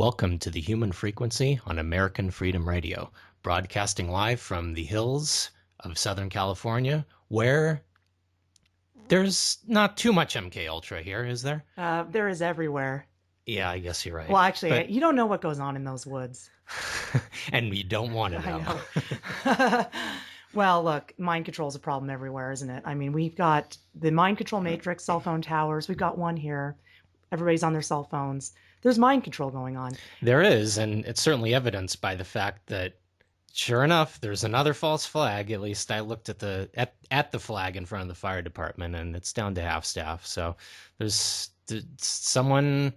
Welcome to the Human Frequency on American Freedom Radio, broadcasting live from the hills of Southern California, where there's not too much MK Ultra here, is there? There is everywhere. Yeah, I guess you're right. Well, actually, But you don't know what goes on in those woods. and we don't want to I know. know. Well, look, mind control is a problem everywhere, isn't it? I mean, we've got the mind control matrix, cell phone towers. We've got one here. Everybody's on their cell phones. There's mind control going on. There is, and it's certainly evidenced by the fact that, sure enough, there's another false flag. At least I looked at the flag in front of the fire department, and it's down to half staff. So there's someone's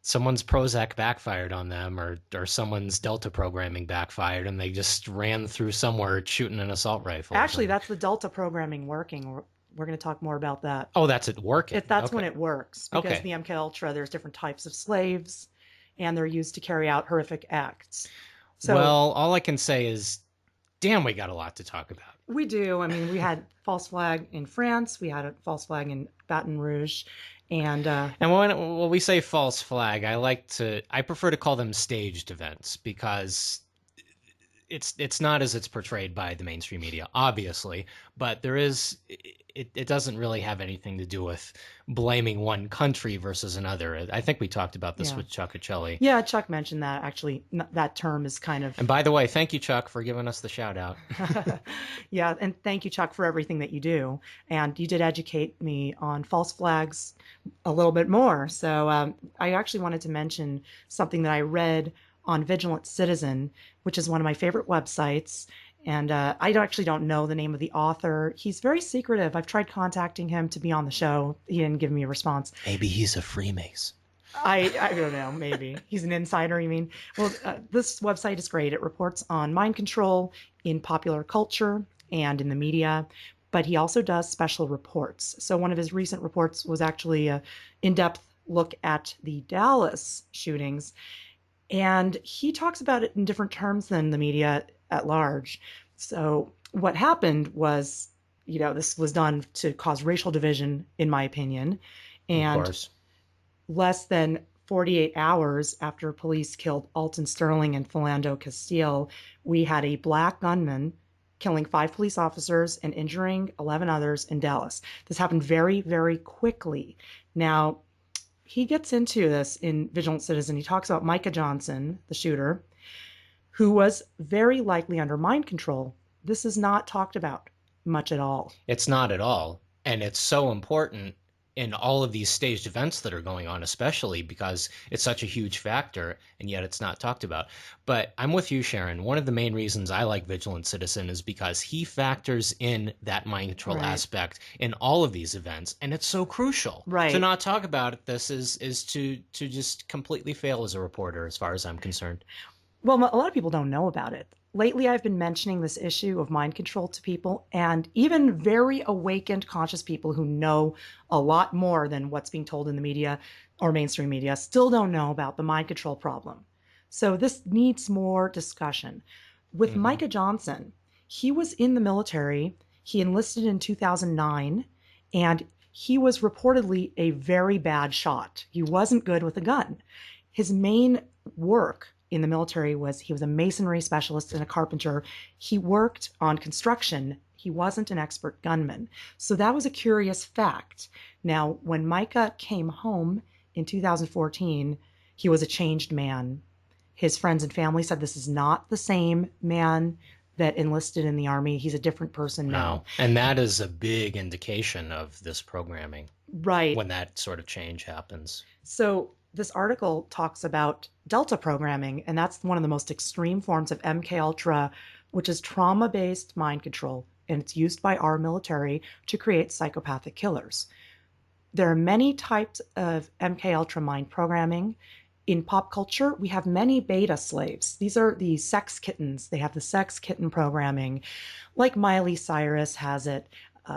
Prozac backfired on them, or someone's Delta programming backfired, and they just ran through somewhere shooting an assault rifle. Actually, that's the Delta programming working. We're going to talk more about that. Oh, that's it working. That's okay. when it works. Because Okay. the MK Ultra, there's different types of slaves, and they're used to carry out horrific acts. So, well, all I can say is, damn, we got a lot to talk about. we do. I mean, we had false flag in France. We had a false flag in Baton Rouge. And when we say false flag, I prefer to call them staged events, because it's not as it's portrayed by the mainstream media, obviously, but it doesn't really have anything to do with blaming one country versus another. I think we talked about this with Chuck Acelli. Yeah, Chuck mentioned that. Actually, that term is kind of... And by the way, thank you, Chuck, for giving us the shout out. Yeah, and thank you, Chuck, for everything that you do. And you did educate me on false flags a little bit more. So I actually wanted to mention something that I read on Vigilant Citizen, which is one of my favorite websites. And I actually don't know the name of the author. He's very secretive. I've tried contacting him to be on the show. He didn't give me a response. Maybe he's a Freemason. I don't know. Maybe he's an insider. You mean? Well, this website is great. It reports on mind control in popular culture and in the media, but he also does special reports. So one of his recent reports was actually an in-depth look at the Dallas shootings. And he talks about it in different terms than the media at large. So what happened was, this was done to cause racial division, in my opinion. And of course, less than 48 hours after police killed Alton Sterling and Philando Castile, we had a black gunman killing 5 police officers and injuring 11 others in Dallas. This happened very, very quickly. Now, he gets into this in Vigilant Citizen. He talks about Micah Johnson, the shooter, who was very likely under mind control. This is not talked about much at all. It's not at all. And it's so important in all of these staged events that are going on, especially because it's such a huge factor, and yet it's not talked about. But I'm with you, Sharon. One of the main reasons I like Vigilant Citizen is because he factors in that mind control aspect in all of these events, and it's so crucial. Right. To not talk about this is to just completely fail as a reporter, as far as I'm concerned. Well, a lot of people don't know about it. Lately, I've been mentioning this issue of mind control to people, and even very awakened, conscious people who know a lot more than what's being told in the media or mainstream media still don't know about the mind control problem. So this needs more discussion. With Micah Johnson, he was in the military. He enlisted in 2009, and he was reportedly a very bad shot. He wasn't good with a gun. His main work in the military was he was a masonry specialist and a carpenter. He worked on construction. He wasn't an expert gunman. So that was a curious fact. Now, when Micah came home in 2014, he was a changed man. His friends and family said this is not the same man that enlisted in the Army. He's a different person now. And that is a big indication of this programming. Right. When that sort of change happens. So this article talks about Delta programming, and that's one of the most extreme forms of MK Ultra, which is trauma-based mind control, and it's used by our military to create psychopathic killers. There are many types of MK Ultra mind programming. In pop culture, we have many beta slaves. These are the sex kittens. They have the sex kitten programming, like Miley Cyrus has it,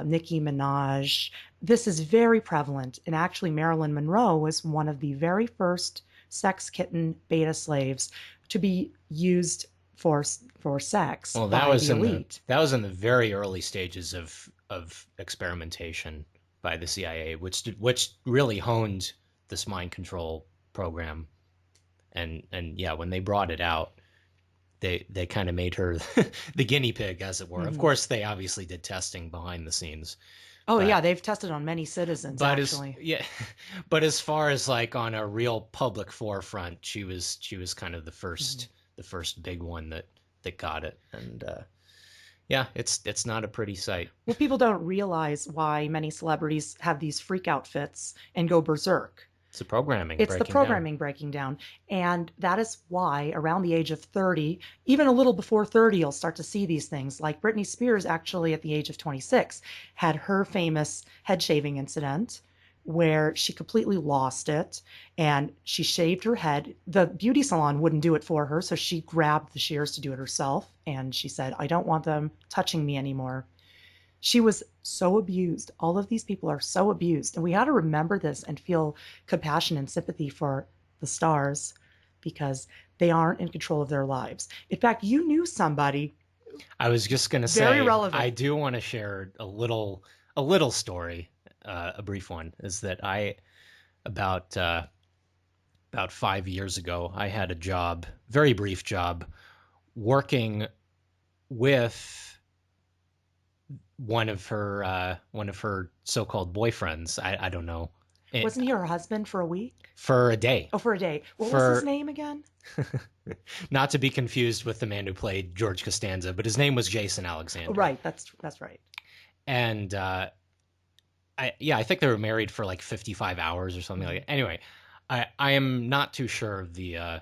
Nicki Minaj. This is very prevalent, and actually Marilyn Monroe was one of the very first sex kitten beta slaves to be used for sex. Well, that was in the very early stages of experimentation by the CIA, which really honed this mind control program. And yeah, when they brought it out, they kind of made her the guinea pig, as it were. Of Hmm. course, they obviously did testing behind the scenes, Oh yeah, but they've tested on many citizens but as actually. yeah, but as far as like on a real public forefront, she was kind of Hmm. the first big one that got it, and yeah, it's not a pretty sight. Well, people don't realize why many celebrities have these freak outfits and go berserk. It's the programming It's the breaking down. programming breaking down. And that is why around the age of 30, even a little before 30, you'll start to see these things. Like Britney Spears, actually, at the age of 26, had her famous head shaving incident where she completely lost it and she shaved her head. The beauty salon wouldn't do it for her, so she grabbed the shears to do it herself. And she said, I don't want them touching me anymore. She was so abused. All of these people are so abused. And we got to remember this and feel compassion and sympathy for the stars because they aren't in control of their lives. In fact, you knew somebody I was just gonna very say I relevant. do want to share a little story, a brief one. Is that I about about 5 years ago I had a job, very brief job, working with one of her so-called boyfriends. I don't know, it, Wasn't he her husband for a week? for a day. Oh, for a day. What was his For name again? not to be confused with the man who played George Costanza, but his name was Jason Oh, Alexander. right, that's right. And I think they were married for like 55 hours or something Mm-hmm. like that. Anyway, I am not too sure of the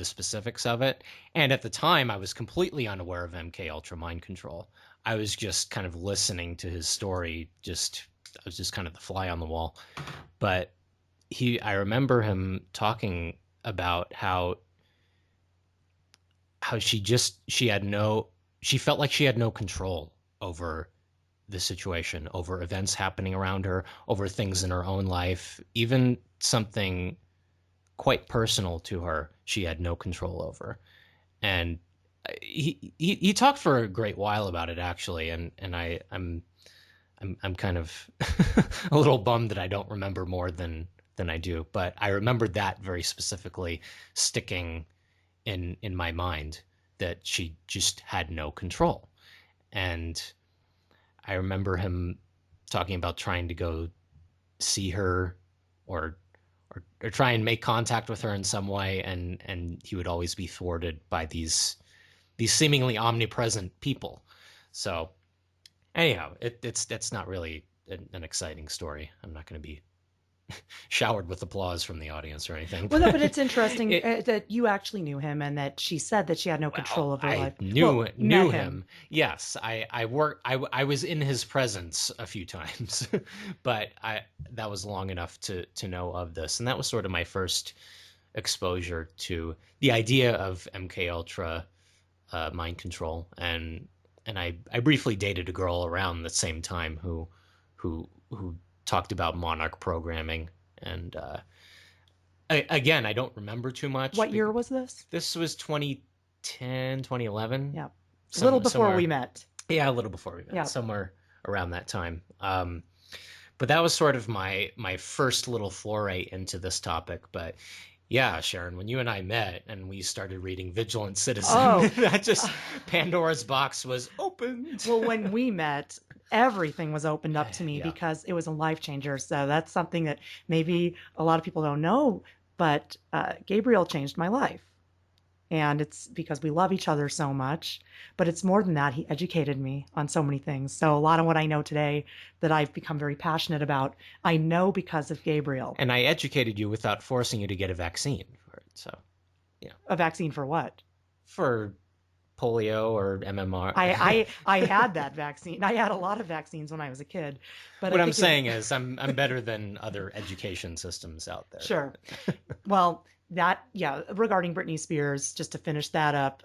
specifics of it. And at the time, I was completely unaware of MK Ultra mind control. I was just kind of listening to his story. I was just kind of the fly on the wall. But I remember him talking about how she felt like she had no control over the situation, over events happening around her, over things in her own life, even something quite personal to her, she had no control over. And he talked for a great while about it actually, and I'm kind of a little bummed that I don't remember more than I do, but I remembered that very specifically sticking in my mind, that she just had no control. And I remember him talking about trying to go see her, or or try and make contact with her in some way, and he would always be thwarted by these seemingly omnipresent people. So anyhow, it's not really an exciting story. I'm not going to be showered with applause from the audience or anything, Well, no, but but it's interesting it that you actually knew him and that she said that she had no well, control of her I life. knew Well, met knew him. him. Yes, I worked. I was in his presence a few times, but I that was long enough to know of this, and that was sort of my first exposure to the idea of MK Ultra, mind control, and I briefly dated a girl around the same time who talked about monarch programming, and again, I don't remember too much. What year was this? This was 2010, 2011, Yeah. A little before we somewhere. met. Yeah, a little before we met, Yeah. somewhere around that time. But that was sort of my first little foray into this topic. But yeah, Sharon, when you and I met and we started reading Vigilant Citizen, Oh, that just Pandora's box was opened. well, when we met, everything was opened up to me Yeah. because it was a life changer. So that's something that maybe a lot of people don't know, but Gabriel changed my life. And it's because we love each other so much. But it's more than that. He educated me on so many things. So a lot of what I know today that I've become very passionate about, I know because of Gabriel. And I educated you without forcing you to get a vaccine for it. So, yeah, A vaccine for what? for polio or MMR. I had that vaccine. I had a lot of vaccines when I was a kid, but I What I'm think it, saying is I'm better than other education systems out there. sure. Well, that yeah. Regarding Britney Spears, just to finish that up,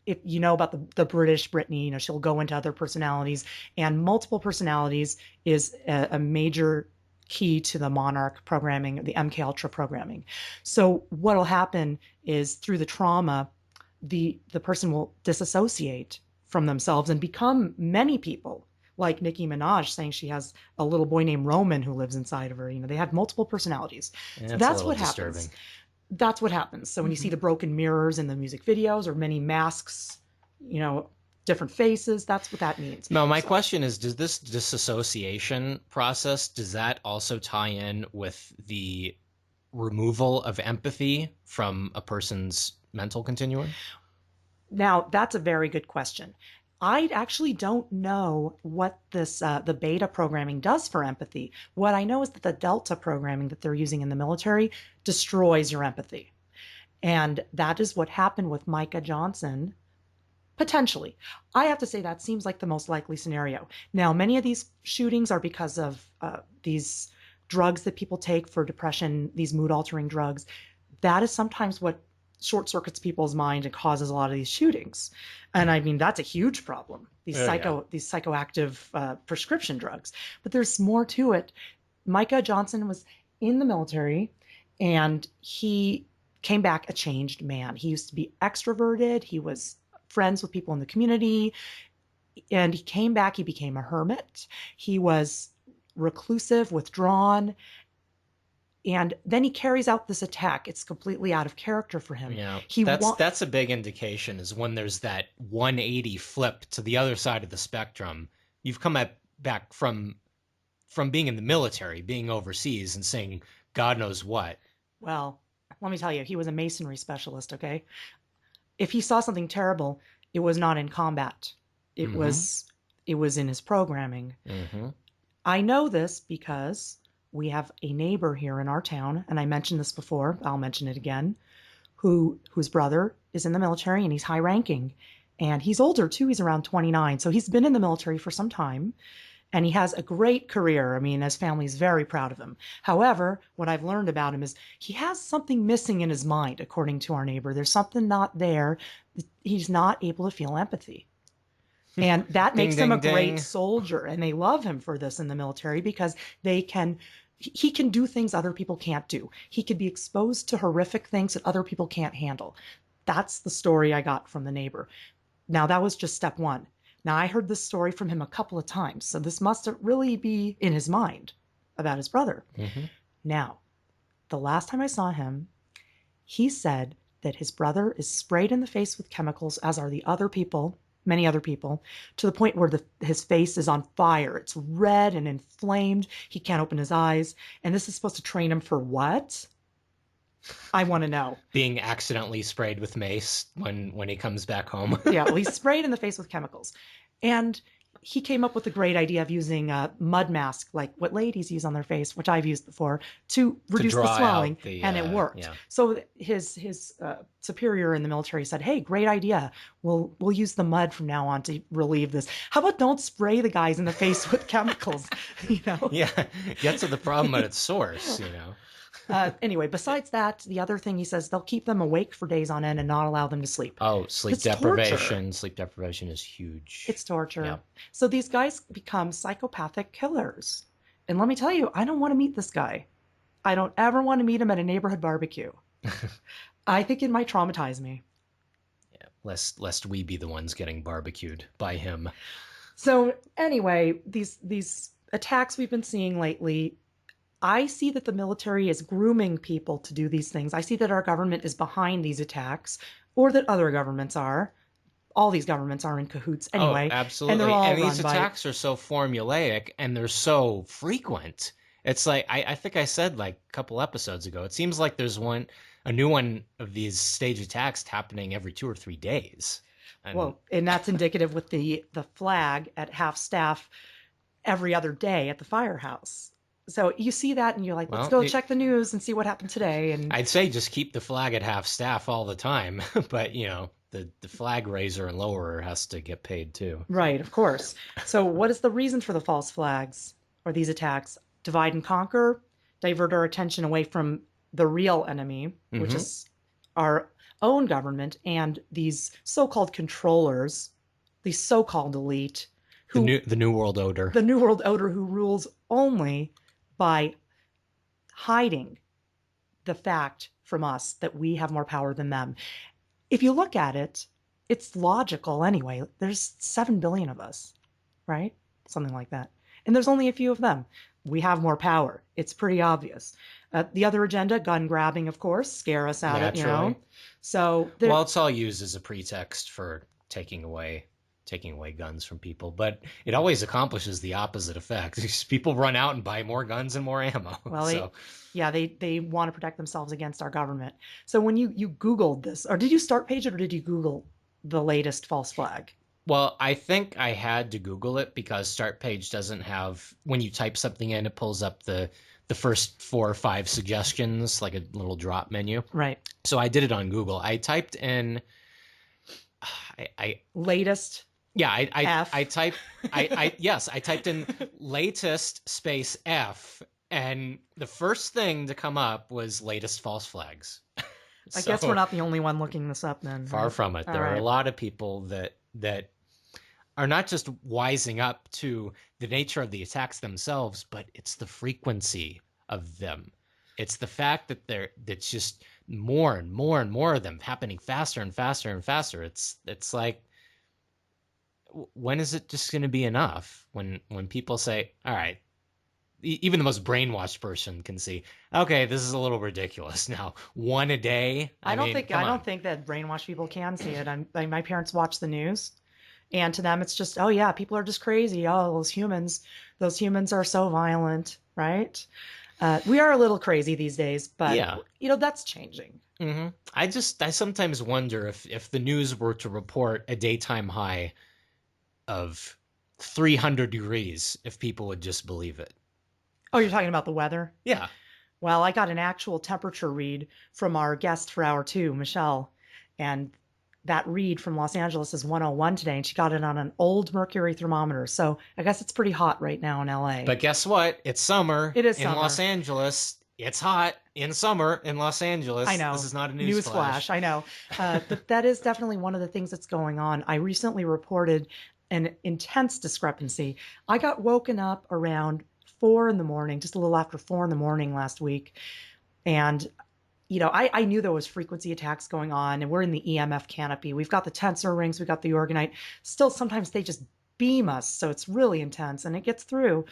if you know about the British Britney, you know she'll go into other personalities, and multiple personalities is a major key to the Monarch programming, the MK Ultra programming. So what'll happen is through the trauma, the person will disassociate from themselves and become many people. Like Nicki Minaj saying she has a little boy named Roman who lives inside of her. You know, they have multiple personalities. So That's a that's little what happens. disturbing. That's what happens. So when you see the broken mirrors in the music videos or many masks, you know, different faces, that's what that means. Now, my So question is, does this disassociation process, does that also tie in with the removal of empathy from a person's mental continuum? now that's a very good question. I actually don't know what this the beta programming does for empathy. What I know is that the delta programming that they're using in the military destroys your empathy. And that is what happened with Micah Johnson. Potentially. I have to say that seems like the most likely scenario. Now, many of these shootings are because of these drugs that people take for depression, these mood altering drugs. That is sometimes what short circuits people's mind and causes a lot of these shootings. And I mean, that's a huge problem. Oh, yeah. These psychoactive prescription drugs. But there's more to it. Micah Johnson was in the military and he came back a changed man. He used to be extroverted. He was friends with people in the community. And he came back, he became a hermit. He was reclusive, withdrawn. And then he carries out this attack. It's completely out of character for him. Yeah, He that's a big indication is when there's that 180 flip to the other side of the spectrum. You've come back from being in the military, being overseas, and saying God knows what. well, let me tell you, he was a masonry specialist, okay? If he saw something terrible, it was not in combat. It Mm-hmm. was in his programming. Mm-hmm. I know this because we have a neighbor here in our town, and I mentioned this before, I'll mention it again, whose brother is in the military and he's high ranking. And he's older too, he's around 29. So he's been in the military for some time and he has a great career. I mean, his family's very proud of him. However, what I've learned about him is he has something missing in his mind, according to our neighbor. There's something not there. He's not able to feel empathy. And that Ding, makes him a ding, great ding. soldier. And they love him for this in the military because he can do things other people can't do. He could be exposed to horrific things that other people can't handle. That's the story I got from the neighbor. Now, that was just step one. Now, I heard this story from him a couple of times, so this must really be in his mind about his brother. Mm-hmm. Now, the last time I saw him, he said that his brother is sprayed in the face with chemicals, as are the other people, many other people, to the point where his face is on fire. It's red and inflamed. He can't open his eyes. And this is supposed to train him for what? I want to know. Being accidentally sprayed with mace when he comes back home. Yeah, well, he's sprayed in the face with chemicals. And he came up with the great idea of using a mud mask, like what ladies use on their face, which I've used before, to reduce the swelling, and it worked. Yeah. So his superior in the military said, "Hey, great idea. We'll use the mud from now on to relieve this. How about don't spray the guys in the face with chemicals?" You know. Yeah, get to the problem at its source, you know. Anyway, besides that, the other thing he says, they'll keep them awake for days on end and not allow them to sleep. Oh, sleep It's deprivation. torture. Sleep deprivation is huge. It's torture. Yeah. So these guys become psychopathic killers. And let me tell you, I don't want to meet this guy. I don't ever want to meet him at a neighborhood barbecue. I think it might traumatize me. Yeah, lest we be the ones getting barbecued by him. So anyway, these attacks we've been seeing lately, I see that the military is grooming people to do these things. I see that our government is behind these attacks, or that other governments are. All these governments are in cahoots anyway. Oh, absolutely. And they're all and these run by attacks are so formulaic and they're so frequent. It's like I think I said like a couple episodes ago. It seems like there's a new one of these stage attacks happening every 2 or 3 days. Well, and that's indicative with the flag at half staff every other day at the firehouse. So you see that and you're like, let's go check the news and see what happened today. And I'd say just keep the flag at half staff all the time, but you know, the flag raiser and lowerer has to get paid too. Right, of course. So what is the reason for the false flags or these attacks? Divide and conquer, divert our attention away from the real enemy, which is our own government and these so-called controllers, these so-called elite, the new world order. The new world order who rules only by hiding the fact from us that we have more power than them. If you look at it, it's logical anyway. There's 7 billion of us, right? Something like that. And there's only a few of them. We have more power. It's pretty obvious. The other agenda, gun grabbing, of course, scare us out of, Naturally. So there, Well, it's all used as a pretext for taking away guns from people, but it always accomplishes the opposite effect. People run out and buy more guns and more ammo. well, So, they want to protect themselves against our government. So when you Googled this, or did you start page it, or did you Google the latest false flag? well, I think I had to Google it because Start Page doesn't have when you type something in, it pulls up the first 4 or 5 suggestions, like a little drop menu. Right. So I did it on Google. I typed in I Latest yeah, F. I typed yes, I typed in latest space F, and the first thing to come up was latest false flags. I guess we're So not the only one looking this up then. far Right? from it. All There are a right. lot of people that are not just wising up to the nature of the attacks themselves, but it's the frequency of them. It's the fact that that's just more and more and more of them happening faster and faster and faster. It's like, when is it just going to be enough? When people say, all right, even the most brainwashed person can see, okay, this is a little ridiculous now. One a day. I mean, come I on. don't think that brainwashed people can see it. My parents watch the news, and to them it's just, oh yeah, people are just crazy. Oh, those humans are so violent, right? We are a little crazy these days, but Yeah. that's changing. I sometimes wonder if the news were to report a daytime high of 300 degrees, if people would just believe it. Oh, you're talking about the weather? Yeah. Well, I got an actual temperature read from our guest for hour 2, Michelle, and that read from Los Angeles is 101 today, and she got it on an old mercury thermometer. So I guess it's pretty hot right now in LA. But guess what? It's summer It is in Los summer. Angeles. It's hot in summer in Los I Angeles. This know. is not a news Newsflash, flash. I know. But that is definitely one of the things that's going on. I recently reported an intense discrepancy. I got woken up around 4 in the morning, just a little after 4 in the morning last week. And, I knew there was frequency attacks going on, and we're in the EMF canopy. We've got the tensor rings, we've got the organite. Still, sometimes they just beam us. So it's really intense and it gets through.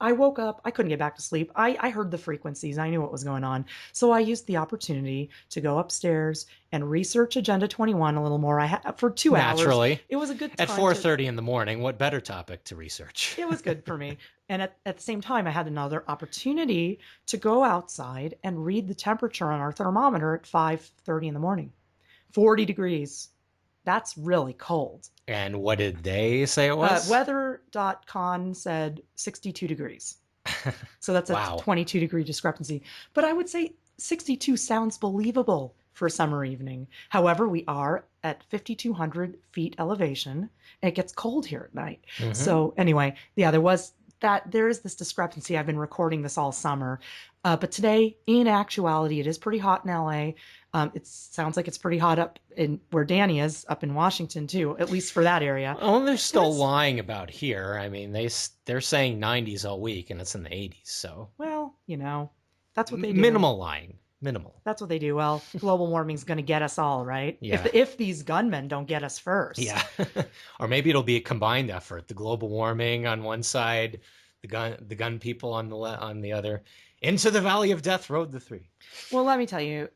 I woke up, I couldn't get back to sleep. I heard the frequencies, I knew what was going on. So I used the opportunity to go upstairs and research Agenda 21 a little more. I had for 2 hours. Naturally. It was a good At time to 4:30 in the morning, what better topic to research? it was good for me. And at the same time, I had another opportunity to go outside and read the temperature on our thermometer at 5:30 in the morning. 40 degrees. That's really cold. And what did they say it was? Weather.com said 62 degrees. So that's a Wow. 22-degree discrepancy. But I would say 62 sounds believable for a summer evening. However, we are at 5,200 feet elevation, and it gets cold here at night. So anyway, yeah, there is this discrepancy. I've been recording this all summer. But today, in actuality, it is pretty hot in LA. It sounds like it's pretty hot up in where Danny is, up in Washington too, at least for that area. Oh, they're still lying about here. I mean, they're saying 90s all week, and it's in the 80s. So, Well, that's what they do. minimal lying, minimal. That's what they do. Well, global warming's going to get us all, right? Yeah. If these gunmen don't get us first. Yeah. Or maybe it'll be a combined effort. The global warming on one side, the gun people on the other. Into the valley of death rode the three. Well, let me tell you,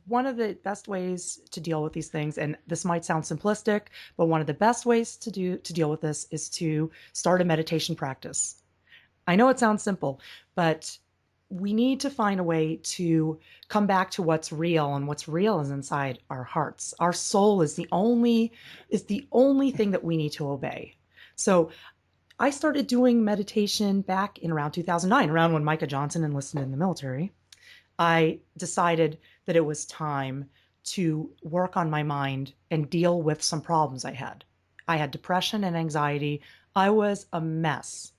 one of the best ways to deal with these things, and this might sound simplistic, but one of the best ways to deal with this is to start a meditation practice. I know it sounds simple, but we need to find a way to come back to what's real, and what's real is inside our hearts. Our soul is the only thing that we need to obey. So I started doing meditation back in around 2009, around when Micah Johnson enlisted in the military. I decided that it was time to work on my mind and deal with some problems I had. I had depression and anxiety. I was a mess.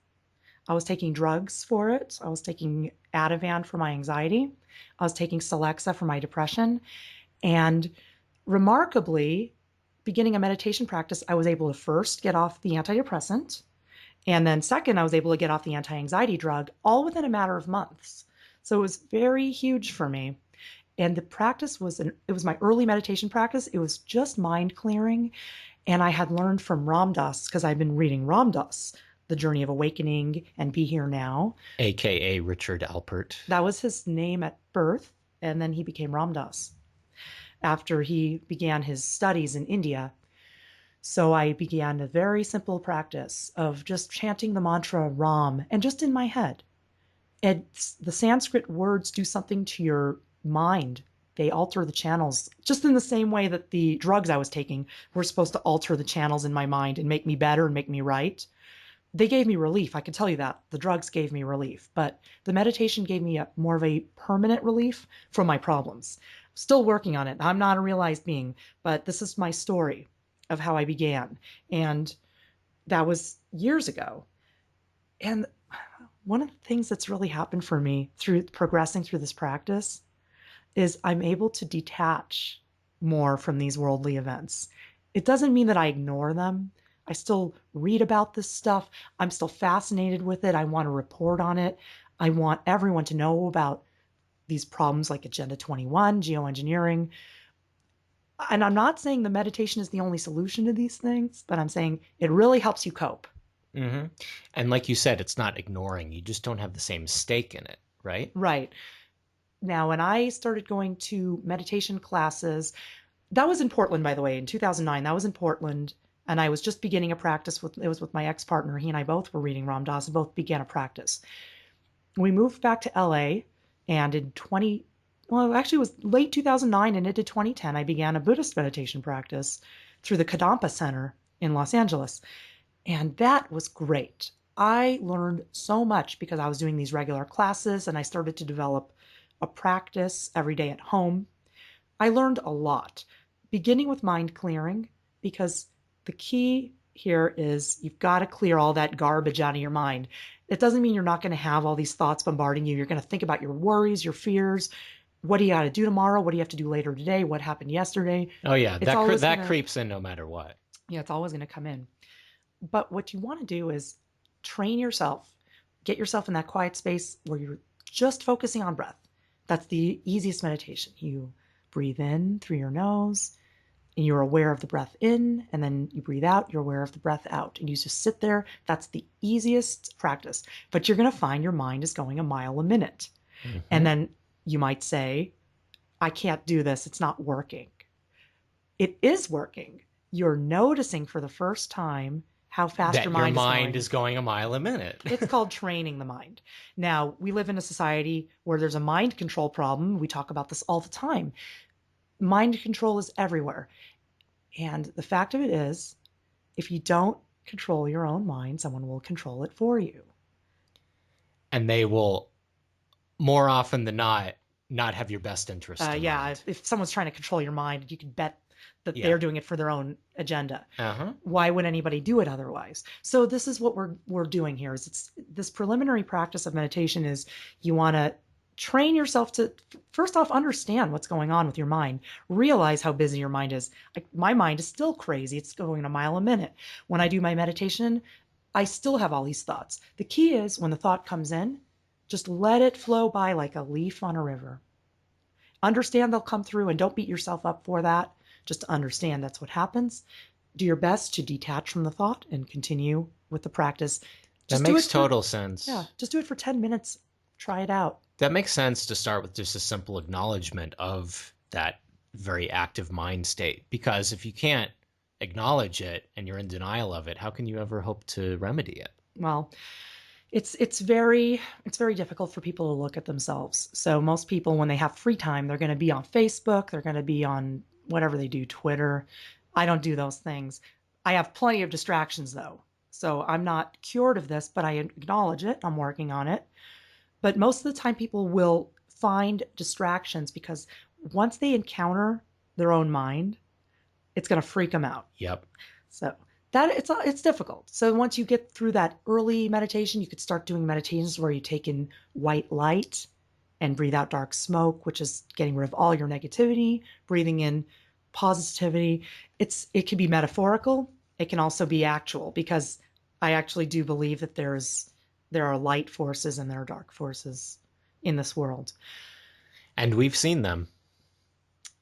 I was taking drugs for it. I was taking Ativan for my anxiety. I was taking Celexa for my depression. And remarkably, beginning a meditation practice, I was able to first get off the antidepressant. And then second, I was able to get off the anti-anxiety drug, all within a matter of months. So it was very huge for me. And the practice it was my early meditation practice. It was just mind clearing. And I had learned from Ram Dass, because I've been reading Ram Dass, The Journey of Awakening and Be Here Now. AKA Richard Alpert. That was his name at birth, and then he became Ram Dass after he began his studies in India. So I began a very simple practice of just chanting the mantra Ram and just in my head. And the Sanskrit words do something to your mind. They alter the channels, just in the same way that the drugs I was taking were supposed to alter the channels in my mind and make me better and make me right. They gave me relief. I can tell you that. The drugs gave me relief, but the meditation gave me more of a permanent relief from my problems. Still working on it. I'm not a realized being, but this is my story of how I began. And that was years ago. And one of the things that's really happened for me through progressing through this practice is I'm able to detach more from these worldly events. It doesn't mean that I ignore them. I still read about this stuff. I'm still fascinated with it. I want to report on it. I want everyone to know about these problems like Agenda 21, geoengineering. And I'm not saying the meditation is the only solution to these things, but I'm saying it really helps you cope. Mm-hmm. And like you said, it's not ignoring. You just don't have the same stake in it, right? Right. Now, when I started going to meditation classes, that was in Portland, by the way, in 2009. That was in Portland. And I was just beginning a practice it was with my ex-partner. He and I both were reading Ram Dass and both began a practice. We moved back to LA, and well, actually it was late 2009 and into 2010, I began a Buddhist meditation practice through the Kadampa Center in Los Angeles. And that was great. I learned so much because I was doing these regular classes and I started to develop a practice every day at home. I learned a lot, beginning with mind clearing, because the key here is you've got to clear all that garbage out of your mind. It doesn't mean you're not going to have all these thoughts bombarding you. You're going to think about your worries, your fears. What do you got to do tomorrow? What do you have to do later today? What happened yesterday? Oh yeah, It's that creeps in no matter what. Yeah, it's always going to come in. But what you want to do is train yourself, get yourself in that quiet space where you're just focusing on breath. That's the easiest meditation. You breathe in through your nose and you're aware of the breath in, and then you breathe out, you're aware of the breath out, and you just sit there. That's the easiest practice. But you're going to find your mind is going a mile a minute. Mm-hmm. And then you might say, I can't do this. It's not working. It is working. You're noticing for the first time how fast that your mind is going a mile a minute. It's called training the mind. Now, we live in a society where there's a mind control problem. We talk about this all the time. Mind control is everywhere. And the fact of it is, if you don't control your own mind, someone will control it for you. And they will, more often than not have your best interest in mind. If someone's trying to control your mind, you can bet that they're doing it for their own agenda. Uh-huh. Why would anybody do it otherwise? So this is what we're doing here. Is it's this preliminary practice of meditation is you want to train yourself to first off understand what's going on with your mind. Realize how busy your mind is. My mind is still crazy. It's going a mile a minute. When I do my meditation, I still have all these thoughts. The key is when the thought comes in, just let it flow by like a leaf on a river. Understand they'll come through and don't beat yourself up for that. Just understand that's what happens. Do your best to detach from the thought and continue with the practice. That makes total sense. Yeah, just do it for 10 minutes. Try it out. That makes sense to start with just a simple acknowledgement of that very active mind state. Because if you can't acknowledge it and you're in denial of it, how can you ever hope to remedy it? Well, it's very difficult for people to look at themselves. So most people, when they have free time, they're going to be on Facebook. They're going to be on whatever they do, Twitter. I don't do those things. I have plenty of distractions though. So I'm not cured of this, but I acknowledge it. I'm working on it. But most of the time people will find distractions because once they encounter their own mind, it's going to freak them out. Yep. So that it's difficult. So once you get through that early meditation, you could start doing meditations where you take in white light and breathe out dark smoke, which is getting rid of all your negativity, breathing in positivity. It can be metaphorical. It can also be actual, because I actually do believe that there are light forces and there are dark forces in this world. And we've seen them.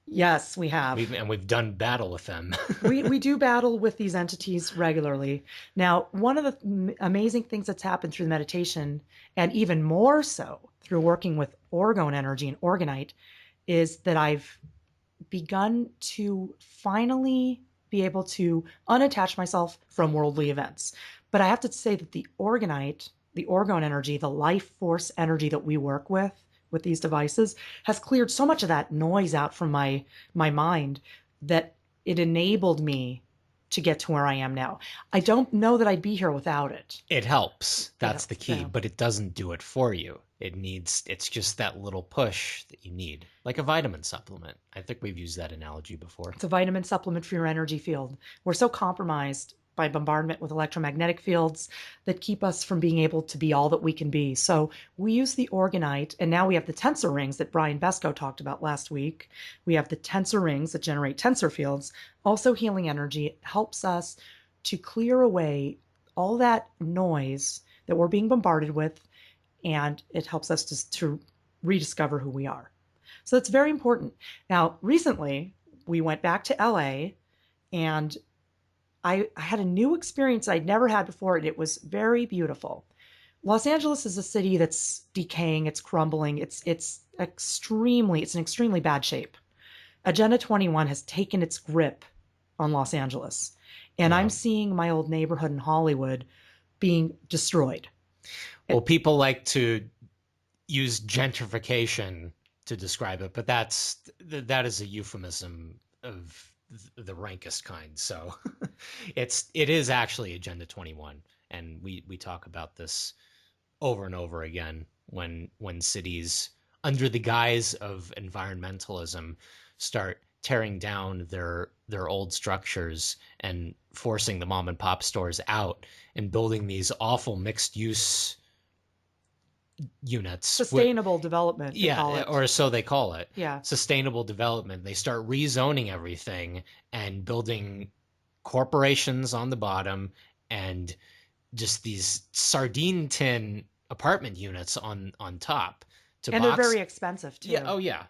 Yes, we have. We've done battle with them. We do battle with these entities regularly. Now, one of the amazing things that's happened through the meditation, and even more so through working with orgone energy and organite, is that I've begun to finally be able to unattach myself from worldly events. But I have to say that the organite, the orgone energy, the life force energy that we work with these devices has cleared so much of that noise out from my mind that it enabled me to get to where I am now. I don't know that I'd be here without it. It helps. It That's the helps. key, Yeah. but it doesn't do it for you. It's just that little push that you need, like a vitamin supplement. I think we've used that analogy before. It's a vitamin supplement for your energy field. We're so compromised by bombardment with electromagnetic fields that keep us from being able to be all that we can be. So we use the organite, and now we have the tensor rings that Brian Besco talked about last week. We have the tensor rings that generate tensor fields, also healing energy. It helps us to clear away all that noise that we're being bombarded with, and it helps us to rediscover who we are. So that's very important. Now, recently, we went back to LA, and I had a new experience I'd never had before, and it was very beautiful. Los Angeles is a city that's decaying, it's crumbling, it's in extremely bad shape. Agenda 21 has taken its grip on Los Angeles, and I'm Yeah. seeing my old neighborhood in Hollywood being destroyed. Well, people like to use gentrification to describe it, but that is a euphemism of the rankest kind. So it is actually Agenda 21, and we talk about this over and over again when cities, under the guise of environmentalism, start tearing down their old structures and forcing the mom and pop stores out and building these awful mixed use units. Sustainable development, they call Yeah, it. or so they call it. Yeah. Sustainable development. They start rezoning everything and building corporations on the bottom and just these sardine tin apartment units on top to And they're box. very expensive too. Yeah, oh yeah.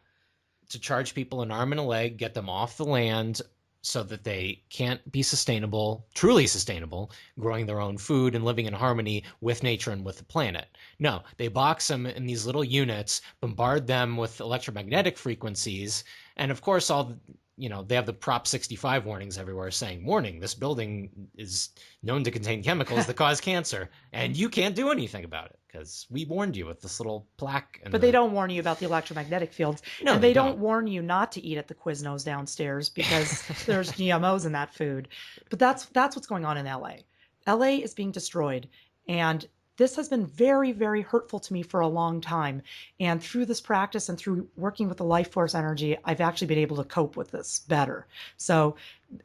To charge people an arm and a leg, get them off the land so that they can't be sustainable, truly sustainable, growing their own food and living in harmony with nature and with the planet. No, they box them in these little units, bombard them with electromagnetic frequencies, and of course they have the Prop 65 warnings everywhere saying, warning, this building is known to contain chemicals that cause cancer, and you can't do anything about it because we warned you with this little plaque. But they don't warn you about the electromagnetic fields. No, and they they don't don't. warn you not to eat at the Quiznos downstairs because there's GMOs in that food. But that's what's going on in LA. LA is being destroyed. And this has been very, very hurtful to me for a long time. And through this practice and through working with the life force energy, I've actually been able to cope with this better. So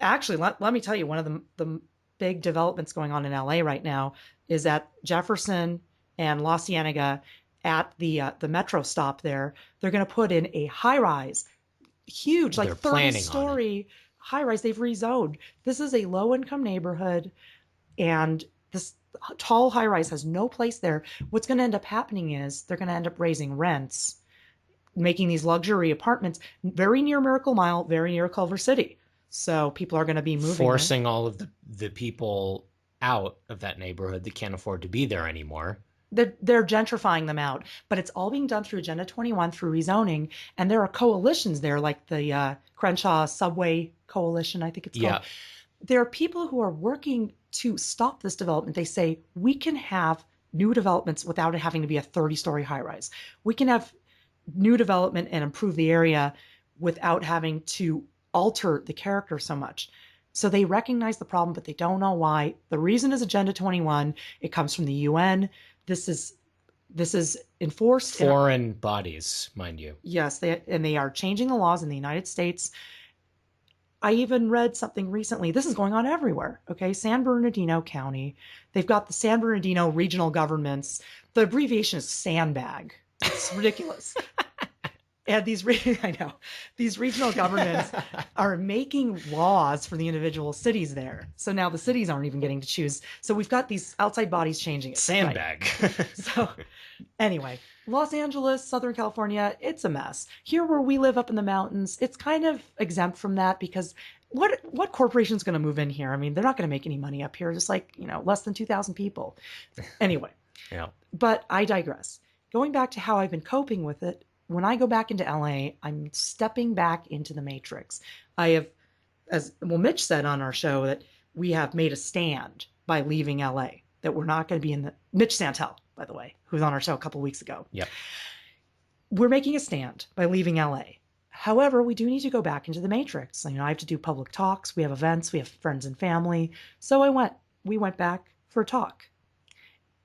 actually, let me tell you, one of the big developments going on in LA right now is at Jefferson and La Cienega at the metro stop there. They're going to put in a high rise, huge, like They're 30 planning on it. story high rise. They've rezoned. This is a low income neighborhood, and this tall high rise has no place there. What's going to end up happening is they're going to end up raising rents, making these luxury apartments very near Miracle Mile, very near Culver City. So people are going to be moving there. Forcing all of the people out of that neighborhood that can't afford to be there anymore. They're gentrifying them out, but it's all being done through Agenda 21 through rezoning, and there are coalitions there, like the Crenshaw Subway Coalition, I think it's called. Yeah. There are people who are working to stop this development. They say we can have new developments without it having to be a 30-story high rise. We can have new development and improve the area without having to alter the character so much. So they recognize the problem, but they don't know why. The reason is Agenda 21. It comes from the UN. This is enforced Foreign bodies, mind you. Yes, they are changing the laws in the United States. I even read something recently. This is going on everywhere. Okay, San Bernardino County. They've got the San Bernardino regional governments. The abbreviation is Sandbag. It's ridiculous. And these regional governments are making laws for the individual cities there. So now the cities aren't even getting to choose. So we've got these outside bodies changing it. Sandbag. Right. So anyway, Los Angeles, Southern California, it's a mess. Here where we live up in the mountains, it's kind of exempt from that because what corporation's going to move in here? I mean, they're not going to make any money up here, just like, less than 2,000 people. Anyway, Yeah. but I digress. Going back to how I've been coping with it, when I go back into LA, I'm stepping back into the matrix. I have, as well, Mitch said on our show that we have made a stand by leaving LA, that we're not going to be in the, Mitch Santel, by the way, who was on our show a couple weeks ago. Yep. We're making a stand by leaving LA. However, we do need to go back into the matrix. I have to do public talks. We have events. We have friends and family. So we went back for a talk.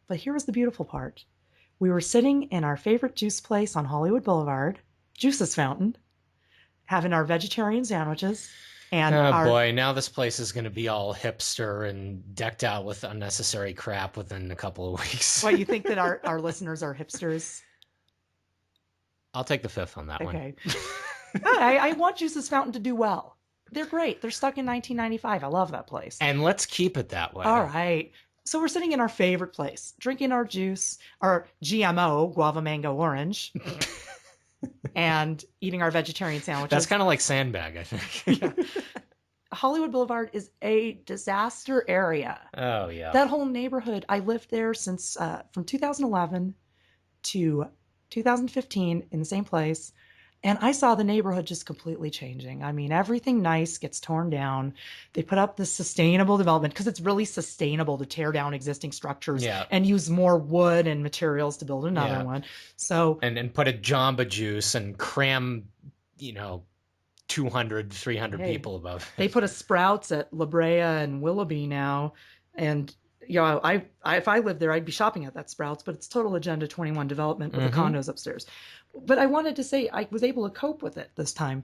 But here was the beautiful part. We were sitting in our favorite juice place on Hollywood Boulevard, Juice's Fountain, having our vegetarian sandwiches. And oh boy, now this place is going to be all hipster and decked out with unnecessary crap within a couple of weeks. What, you think that our listeners are hipsters? I'll take the fifth on that one. Okay. I want Juice's Fountain to do well. They're great. They're stuck in 1995. I love that place. And let's keep it that way. All right. So we're sitting in our favorite place, drinking our juice, our GMO, guava, mango, orange, and eating our vegetarian sandwiches. That's kind of like Sandbag, I think. Yeah. Hollywood Boulevard is a disaster area. Oh, yeah. That whole neighborhood, I lived there since from 2011 to 2015 in the same place. And I saw the neighborhood just completely changing. I mean, everything nice gets torn down. They put up this sustainable development because it's really sustainable to tear down existing structures and use more wood and materials to build another one. So and put a Jamba Juice and cram, 200, 300 people above it. They put a Sprouts at La Brea and Willoughby now. And if I lived there, I'd be shopping at that Sprouts, but it's total Agenda 21 development with the condos upstairs. But I wanted to say I was able to cope with it this time.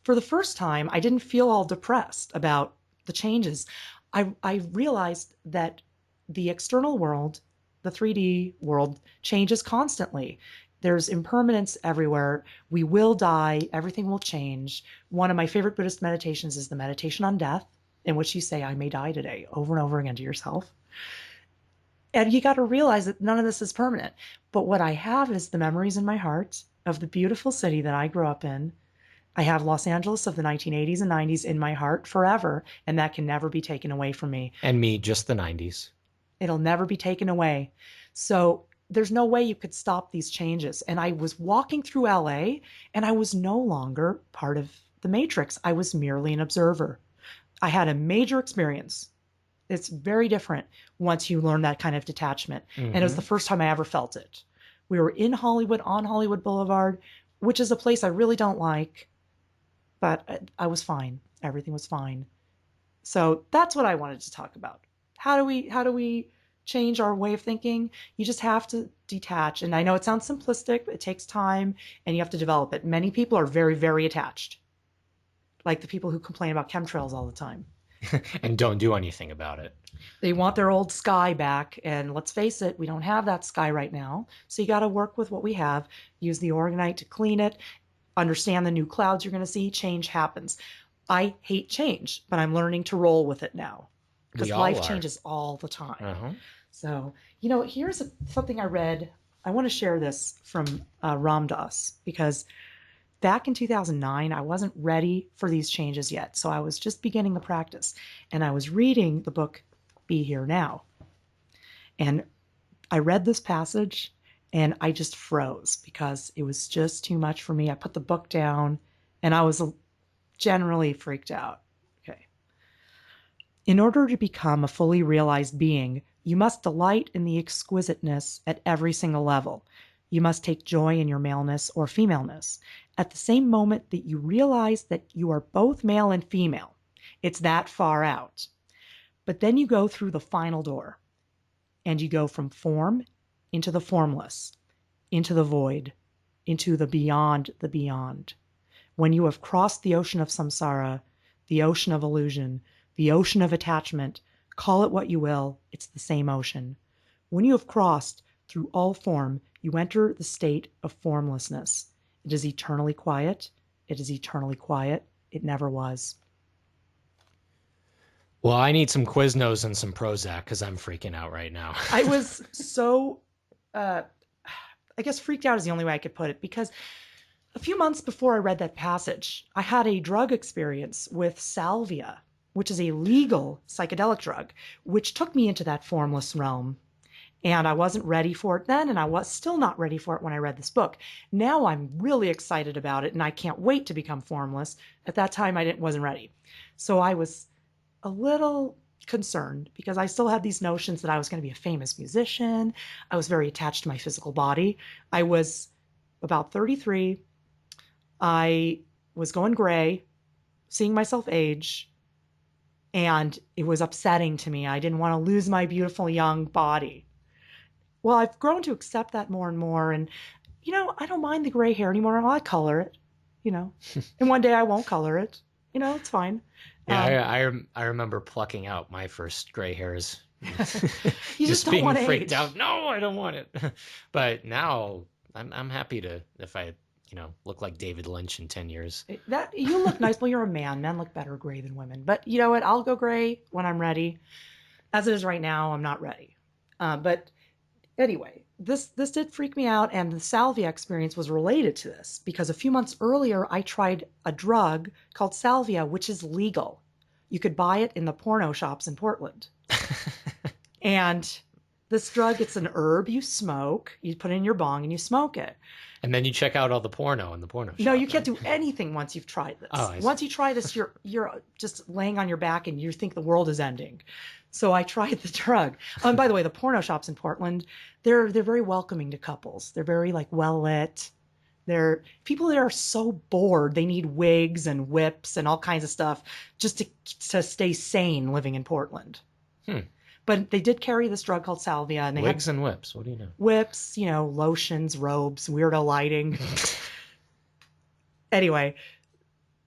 For the first time, I didn't feel all depressed about the changes. I realized that the external world, the 3D world, changes constantly. There's impermanence everywhere. We will die. Everything will change. One of my favorite Buddhist meditations is the meditation on death, in which you say, I may die today, over and over again to yourself. And you got to realize that none of this is permanent. But what I have is the memories in my heart of the beautiful city that I grew up in. I have Los Angeles of the 1980s and 90s in my heart forever, and that can never be taken away from me. And me, just the 90s. It'll never be taken away. So there's no way you could stop these changes. And I was walking through LA, and I was no longer part of the matrix. I was merely an observer. I had a major experience. It's very different once you learn that kind of detachment. And it was the first time I ever felt it. We were in Hollywood, on Hollywood Boulevard, which is a place I really don't like, but I was fine. Everything was fine. So that's what I wanted to talk about. How do we change our way of thinking? You just have to detach. And I know it sounds simplistic, but it takes time and you have to develop it. Many people are very, very attached. Like the people who complain about chemtrails all the time. And don't do anything about it. They want their old sky back. And let's face it, we don't have that sky right now. So you got to work with what we have. Use the organite to clean it. Understand the new clouds you're going to see. Change happens. I hate change, but I'm learning to roll with it now. Because life changes all the time. So, here's something I read. I want to share this from Ram Dass, because back in 2009, I wasn't ready for these changes yet. So I was just beginning the practice. And I was reading the book, Be Here Now. And I read this passage and I just froze because it was just too much for me. I put the book down and I was generally freaked out. Okay. In order to become a fully realized being, you must delight in the exquisiteness at every single level. You must take joy in your maleness or femaleness. At the same moment that you realize that you are both male and female, it's that far out. But then you go through the final door, and you go from form into the formless, into the void, into the beyond the beyond. When you have crossed the ocean of samsara, the ocean of illusion, the ocean of attachment, call it what you will, it's the same ocean. When you have crossed through all form, you enter the state of formlessness. It is eternally quiet. It is eternally quiet. It never was. Well, I need some Quiznos and some Prozac because I'm freaking out right now. I was so... I guess freaked out is the only way I could put it, because a few months before I read that passage, I had a drug experience with salvia, which is a legal psychedelic drug, which took me into that formless realm. And I wasn't ready for it then, and I was still not ready for it when I read this book. Now I'm really excited about it, and I can't wait to become formless. At that time, wasn't ready. So I was a little concerned because I still had these notions that I was going to be a famous musician. I was very attached to my physical body. I was about 33. I was going gray, seeing myself age, and it was upsetting to me. I didn't want to lose my beautiful young body. Well, I've grown to accept that more and more. And, I don't mind the gray hair anymore. I color it, you know, and one day I won't color it. It's fine. Yeah, Um, I remember plucking out my first gray hairs, you just just don't being want to freaked age. out. No, I don't want it. But now I'm happy to if I look like David Lynch in 10 years. That you look nice. Well, you're a man. Men look better gray than women. But you know what? I'll go gray when I'm ready. As it is right now, I'm not ready. But anyway, this did freak me out, and the salvia experience was related to this because a few months earlier I tried a drug called salvia, which is legal. You could buy it in the porno shops in Portland. And this drug, it's an herb you smoke. You put it in your bong and you smoke it. And then you check out all the porno in the porno No, you shop, can't right? do anything once you've tried Oh, this. I see. Once you try this, you're just laying on your back and you think the world is ending. So I tried the drug. And by the way, the porno shops in Portland, they're very welcoming to couples. They're very like well lit. They're people that are so bored they need wigs and whips and all kinds of stuff just to stay sane living in Portland. Hmm. But they did carry this drug called salvia, and they had Wigs and whips. What do you know? whips, lotions, robes, weirdo lighting. Anyway,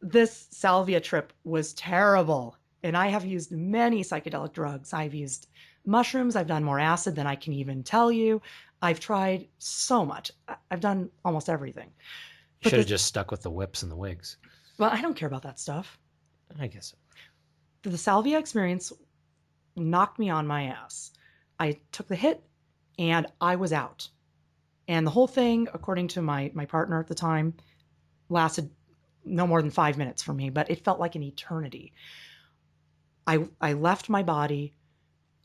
this salvia trip was terrible. And I have used many psychedelic drugs. I've used mushrooms. I've done more acid than I can even tell you. I've tried so much. I've done almost everything. But Should have just stuck with the whips and the wigs. well, I don't care about that stuff. I guess The salvia experience knocked me on my ass. I took the hit and I was out. And the whole thing, according to my partner at the time, lasted no more than 5 minutes for me, but it felt like an eternity. I left my body.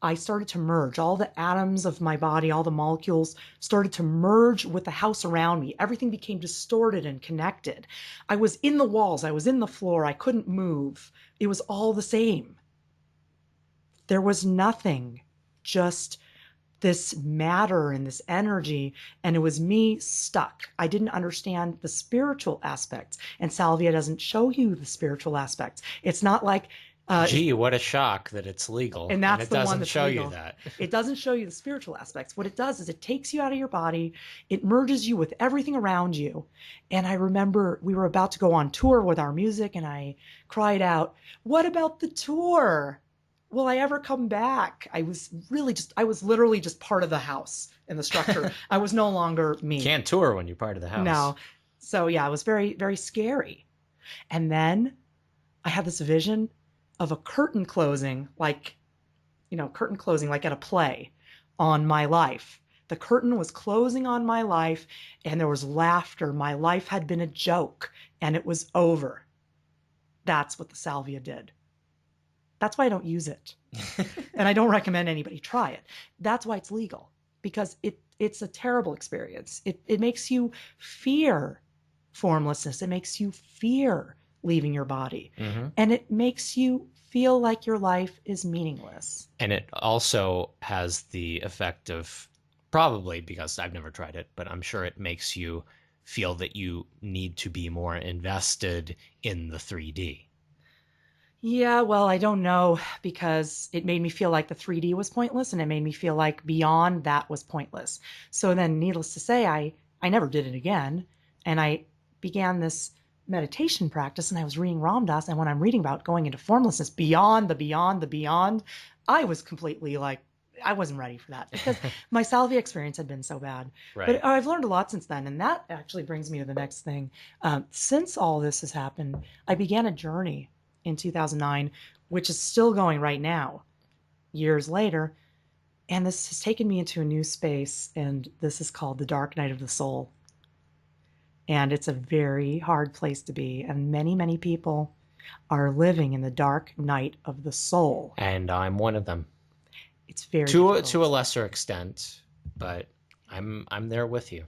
I started to merge. All the atoms of my body, all the molecules started to merge with the house around me. Everything became distorted and connected. I was in the walls. I was in the floor. I couldn't move. It was all the same. There was nothing, just this matter and this energy, and it was me stuck. I didn't understand the spiritual aspects, and salvia doesn't show you the spiritual aspects. It's not like gee, what a shock that it's legal and and that's it the one doesn't that's show you legal. that. It doesn't show you the spiritual aspects. What it does is it takes you out of your body, it merges you with everything around you. And I remember we were about to go on tour with our music, and I cried out, "What about the tour? Will I ever come back?" I was literally just part of the house and the structure. I was no longer me. Can't tour when you're part of the house. No. So yeah, it was very, very scary. And then I had this vision of a curtain closing, curtain closing like at a play on my life. The curtain was closing on my life, and there was laughter. My life had been a joke, and it was over. That's what the salvia did. That's why I don't use it. And I don't recommend anybody try it. That's why it's legal, because it's a terrible experience. It makes you fear formlessness. It makes you fear leaving your body. Mm-hmm. And it makes you feel like your life is meaningless. And it also has the effect of, probably because I've never tried it, but I'm sure it makes you feel that you need to be more invested in the 3D. Yeah, well, I don't know, because it made me feel like the 3D was pointless, and it made me feel like beyond that was pointless. So then, needless to say, I never did it again. And I began this meditation practice, and I was reading Ram Dass. And when I'm reading about going into formlessness, beyond the beyond the beyond, I was completely like, I wasn't ready for that because my salvia experience had been so bad. Right. But I've learned a lot since then. And that actually brings me to the next thing. Since all this has happened, I began a journey in 2009, which is still going right now, years later. And this has taken me into a new space, and this is called the dark night of the soul. And it's a very hard place to be. And many, many people are living in the dark night of the soul. And I'm one of them. It's very to a difficult. lesser extent, but I'm there with you.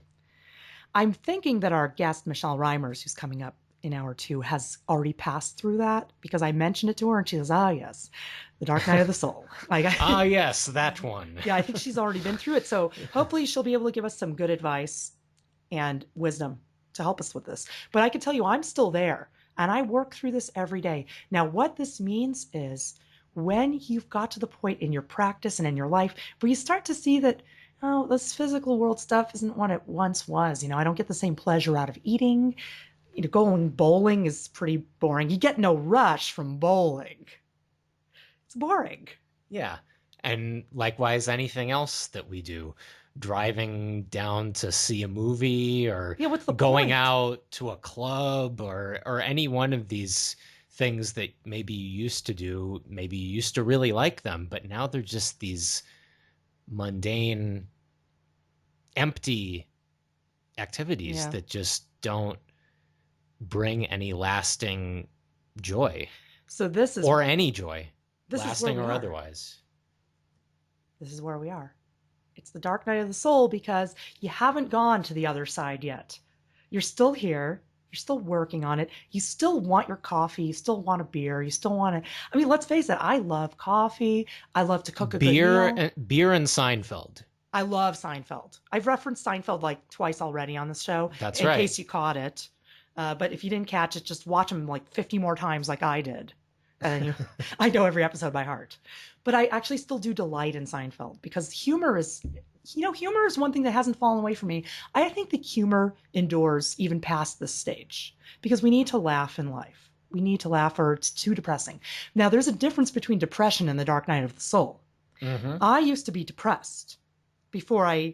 I'm thinking that our guest, Michelle Reimers, who's coming up in hour 2, has already passed through that, because I mentioned it to her and she says, "Ah, yes, the dark night of the soul." Like, Ah, yes, that one. yeah, I think she's already been through it. So hopefully she'll be able to give us some good advice and wisdom to help us with this. But I can tell you, I'm still there and I work through this every day. Now, what this means is when you've got to the point in your practice and in your life where you start to see that, oh, this physical world stuff isn't what it once was. I don't get the same pleasure out of eating. Going bowling is pretty boring. You get no rush from bowling. It's boring. Yeah. And likewise, anything else that we do, driving down to see a movie or Yeah, what's the going point? out to a club or any one of these things that maybe you used to do, maybe you used to really like them, but now they're just these mundane, empty activities Yeah. that just don't bring any lasting joy So this is or any joy, where lasting we or are. otherwise. This is where we are. It's the dark night of the soul because you haven't gone to the other side yet. You're still here. You're still working on it. You still want your coffee. You still want a beer. You still want to. I mean, let's face it. I love coffee. I love to cook a good meal. Beer and Seinfeld. I love Seinfeld. I've referenced Seinfeld like twice already on this show, That's in right. case you caught it. But if you didn't catch it, just watch them like 50 more times like I did. And then I know every episode by heart. But I actually still do delight in Seinfeld because humor is one thing that hasn't fallen away from me. I think the humor endures even past this stage because we need to laugh in life. We need to laugh or it's too depressing. Now, there's a difference between depression and the dark night of the soul. Mm-hmm. I used to be depressed before I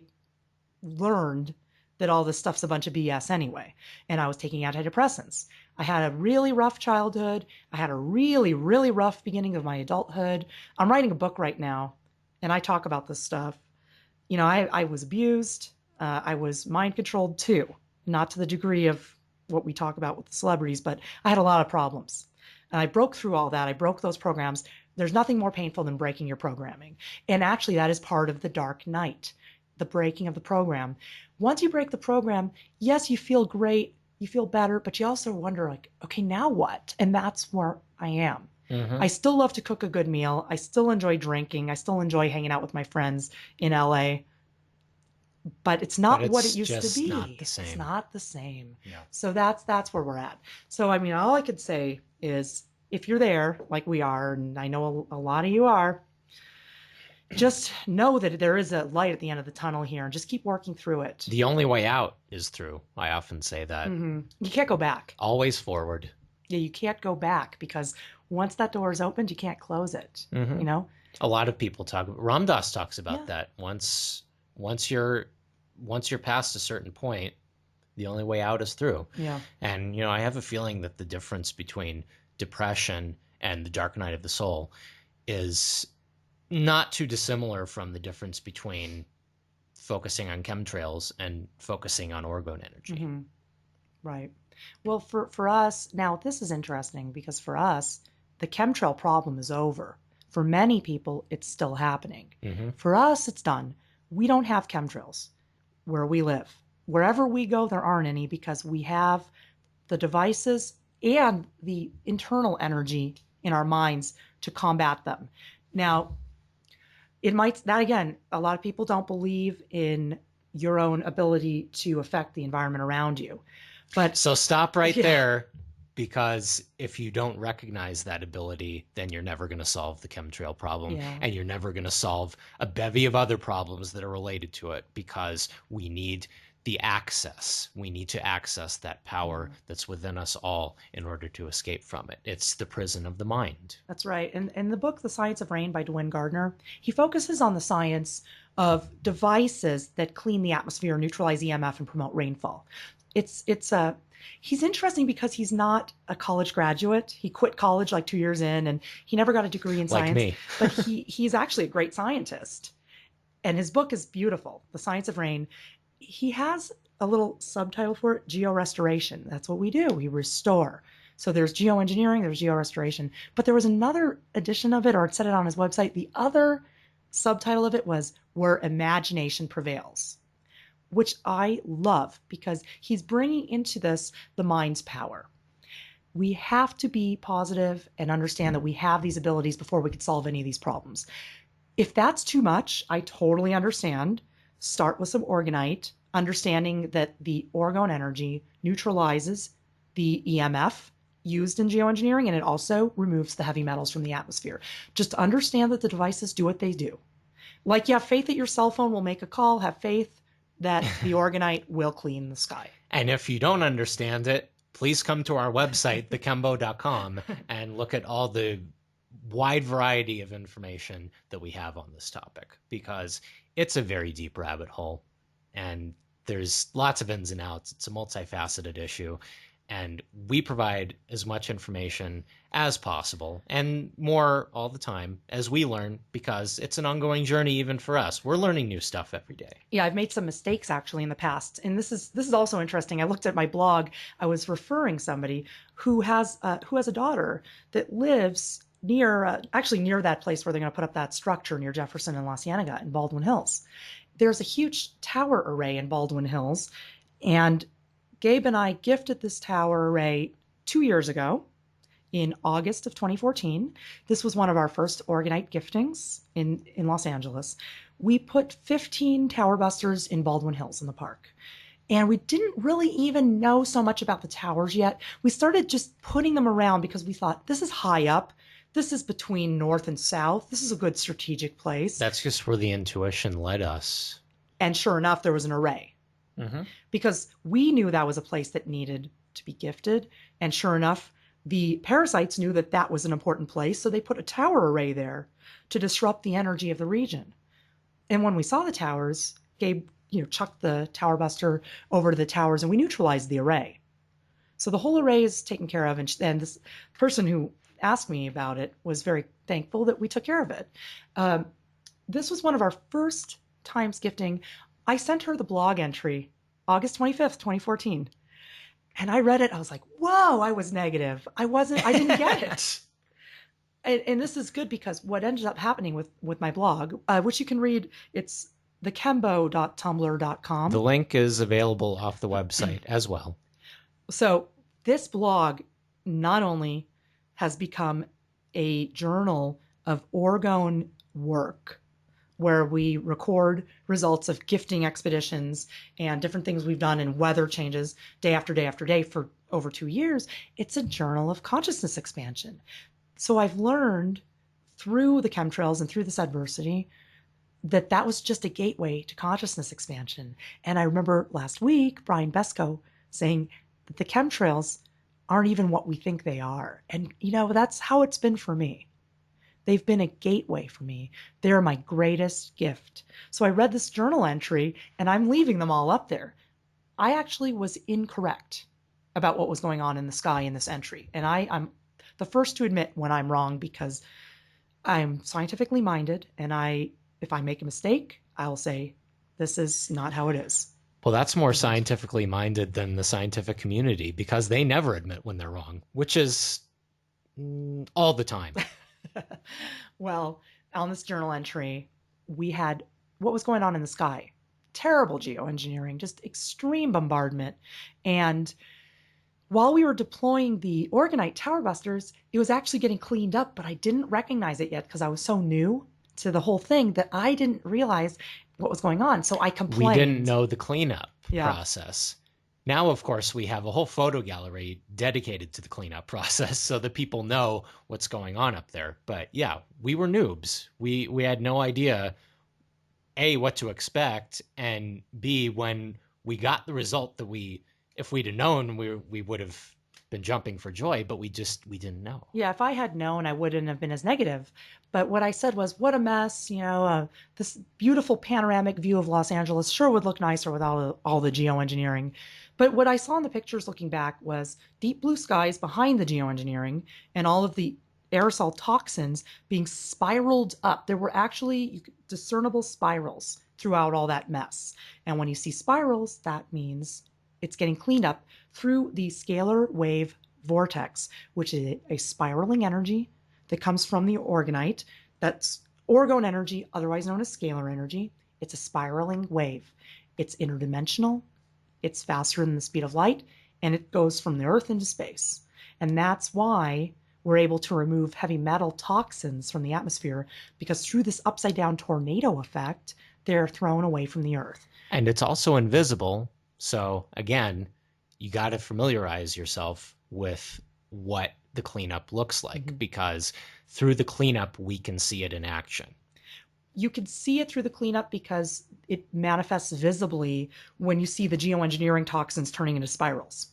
learned that all this stuff's a bunch of BS anyway. And I was taking antidepressants. I had a really rough childhood. I had a really, really rough beginning of my adulthood. I'm writing a book right now, and I talk about this stuff. I was abused. I was mind controlled too, not to the degree of what we talk about with the celebrities, but I had a lot of problems. And I broke through all that. I broke those programs. There's nothing more painful than breaking your programming. And actually, that is part of the dark night, the breaking of the program. Once you break the program, yes, you feel great, you feel better, but you also wonder, like, okay, now what? And that's where I am. Mm-hmm. I still love to cook a good meal. I still enjoy drinking. I still enjoy hanging out with my friends in LA. But it's not what it used to be. Not the same. It's not the same. Yeah. So that's where we're at. So I mean, all I could say is if you're there, like we are, and I know a lot of you are, just know that there is a light at the end of the tunnel here and just keep working through it. The only way out is through. I often say that. Mm-hmm. You can't go back. Always forward. Yeah, you can't go back because once that door is opened, you can't close it. Mm-hmm. A lot of people talk. Ram Dass talks about that. Once you're past a certain point, the only way out is through. Yeah. And I have a feeling that the difference between depression and the dark night of the soul is not too dissimilar from the difference between focusing on chemtrails and focusing on orgone energy. Mm-hmm. Right. Well, for us, now this is interesting because for us, the chemtrail problem is over. For many people, it's still happening. Mm-hmm. For us, it's done. We don't have chemtrails where we live. Wherever we go, there aren't any because we have the devices and the internal energy in our minds to combat them. Now, that again, a lot of people don't believe in your own ability to affect the environment around you. But so stop right there, because if you don't recognize that ability, then you're never going to solve the chemtrail problem, and you're never going to solve a bevy of other problems that are related to it, because we need the access. We need to access that power that's within us all in order to escape from it. It's the prison of the mind. That's right. And in the book, The Science of Rain by Dwayne Gardner, he focuses on the science of devices that clean the atmosphere, neutralize EMF, and promote rainfall. He's interesting because he's not a college graduate. He quit college like 2 years in, and he never got a degree in science. Like me. But he's actually a great scientist. And his book is beautiful, The Science of Rain. He has a little subtitle for it, Geo-restoration. That's what we do. We restore. So there's geoengineering, there's geo-restoration. But there was another edition of it, or it said it on his website. The other subtitle of it was Where Imagination Prevails, which I love because he's bringing into this the mind's power. We have to be positive and understand that we have these abilities before we could solve any of these problems. If that's too much, I totally understand. Start with some organite, understanding that the orgone energy neutralizes the EMF used in geoengineering, and it also removes the heavy metals from the atmosphere. Just understand that the devices do what they do. Like you have faith that your cell phone will make a call, have faith that the organite will clean the sky. And if you don't understand it, please come to our website, thekembo.com, and look at all the wide variety of information that we have on this topic, because it's a very deep rabbit hole and there's lots of ins and outs. It's a multifaceted issue, and we provide as much information as possible and more all the time as we learn, because it's an ongoing journey even for us. We're learning new stuff every day. Yeah, I've made some mistakes actually in the past, and this is also interesting. I looked at my blog. I was referring somebody who has a daughter that lives near actually near that place where they're going to put up that structure near Jefferson and La Cienega in Baldwin Hills. There's a huge tower array in Baldwin Hills, and Gabe and I gifted this tower array 2 years ago in August of 2014. This was one of our first organite giftings in Los Angeles. We put 15 tower busters in Baldwin Hills in the park. And we didn't really even know so much about the towers yet. We started just putting them around because we thought, this is high up. This is between north and south. This is a good strategic place. That's just where the intuition led us. And sure enough, there was an array. Mm-hmm. Because we knew that was a place that needed to be gifted. And sure enough, the parasites knew that that was an important place. So they put a tower array there to disrupt the energy of the region. And when we saw the towers, Gabe, chucked the tower buster over to the towers and we neutralized the array. So the whole array is taken care of. And this person who asked me about it was very thankful that we took care of it. This was one of our first times gifting. I sent her the blog entry, August 25th, 2014. And I read it. I was like, whoa, I was negative. I didn't get it. And this is good because what ended up happening with my blog, which you can read, it's thekembo.tumblr.com. The link is available off the website as well. So this blog not only has become a journal of orgone work, where we record results of gifting expeditions and different things we've done and weather changes day after day after day for over 2 years. It's a journal of consciousness expansion. So I've learned through the chemtrails and through this adversity that was just a gateway to consciousness expansion. And I remember last week, Brian Besco saying that the chemtrails aren't even what we think they are. And, that's how it's been for me. They've been a gateway for me. They're my greatest gift. So I read this journal entry and I'm leaving them all up there. I actually was incorrect about what was going on in the sky in this entry. And I'm the first to admit when I'm wrong, because I'm scientifically minded. And if I make a mistake, I'll say, this is not how it is. Well, that's more scientifically minded than the scientific community, because they never admit when they're wrong, which is all the time. Well, on this journal entry, we had what was going on in the sky. Terrible geoengineering, just extreme bombardment. And while we were deploying the organite tower busters, it was actually getting cleaned up, but I didn't recognize it yet because I was so new to the whole thing that I didn't realize what was going on. So I complained. We didn't know the cleanup process. Now, of course, we have a whole photo gallery dedicated to the cleanup process so that people know what's going on up there. But yeah, we were noobs. We had no idea, A, what to expect, and B, when we got the result that if we'd have known, we would have been jumping for joy, but we didn't know. Yeah, if I had known, I wouldn't have been as negative. But what I said was, what a mess, this beautiful panoramic view of Los Angeles sure would look nicer without all the geoengineering. But what I saw in the pictures looking back was deep blue skies behind the geoengineering and all of the aerosol toxins being spiraled up. There were actually discernible spirals throughout all that mess. And when you see spirals, that means it's getting cleaned up through the scalar wave vortex, which is a spiraling energy that comes from the organite. That's orgone energy, otherwise known as scalar energy. It's a spiraling wave. It's interdimensional. It's faster than the speed of light, and it goes from the Earth into space. And that's why we're able to remove heavy metal toxins from the atmosphere, because through this upside down tornado effect, they're thrown away from the Earth. And it's also invisible. So again, you got to familiarize yourself with what the cleanup looks like, because through the cleanup, we can see it in action. You can see it through the cleanup because it manifests visibly when you see the geoengineering toxins turning into spirals.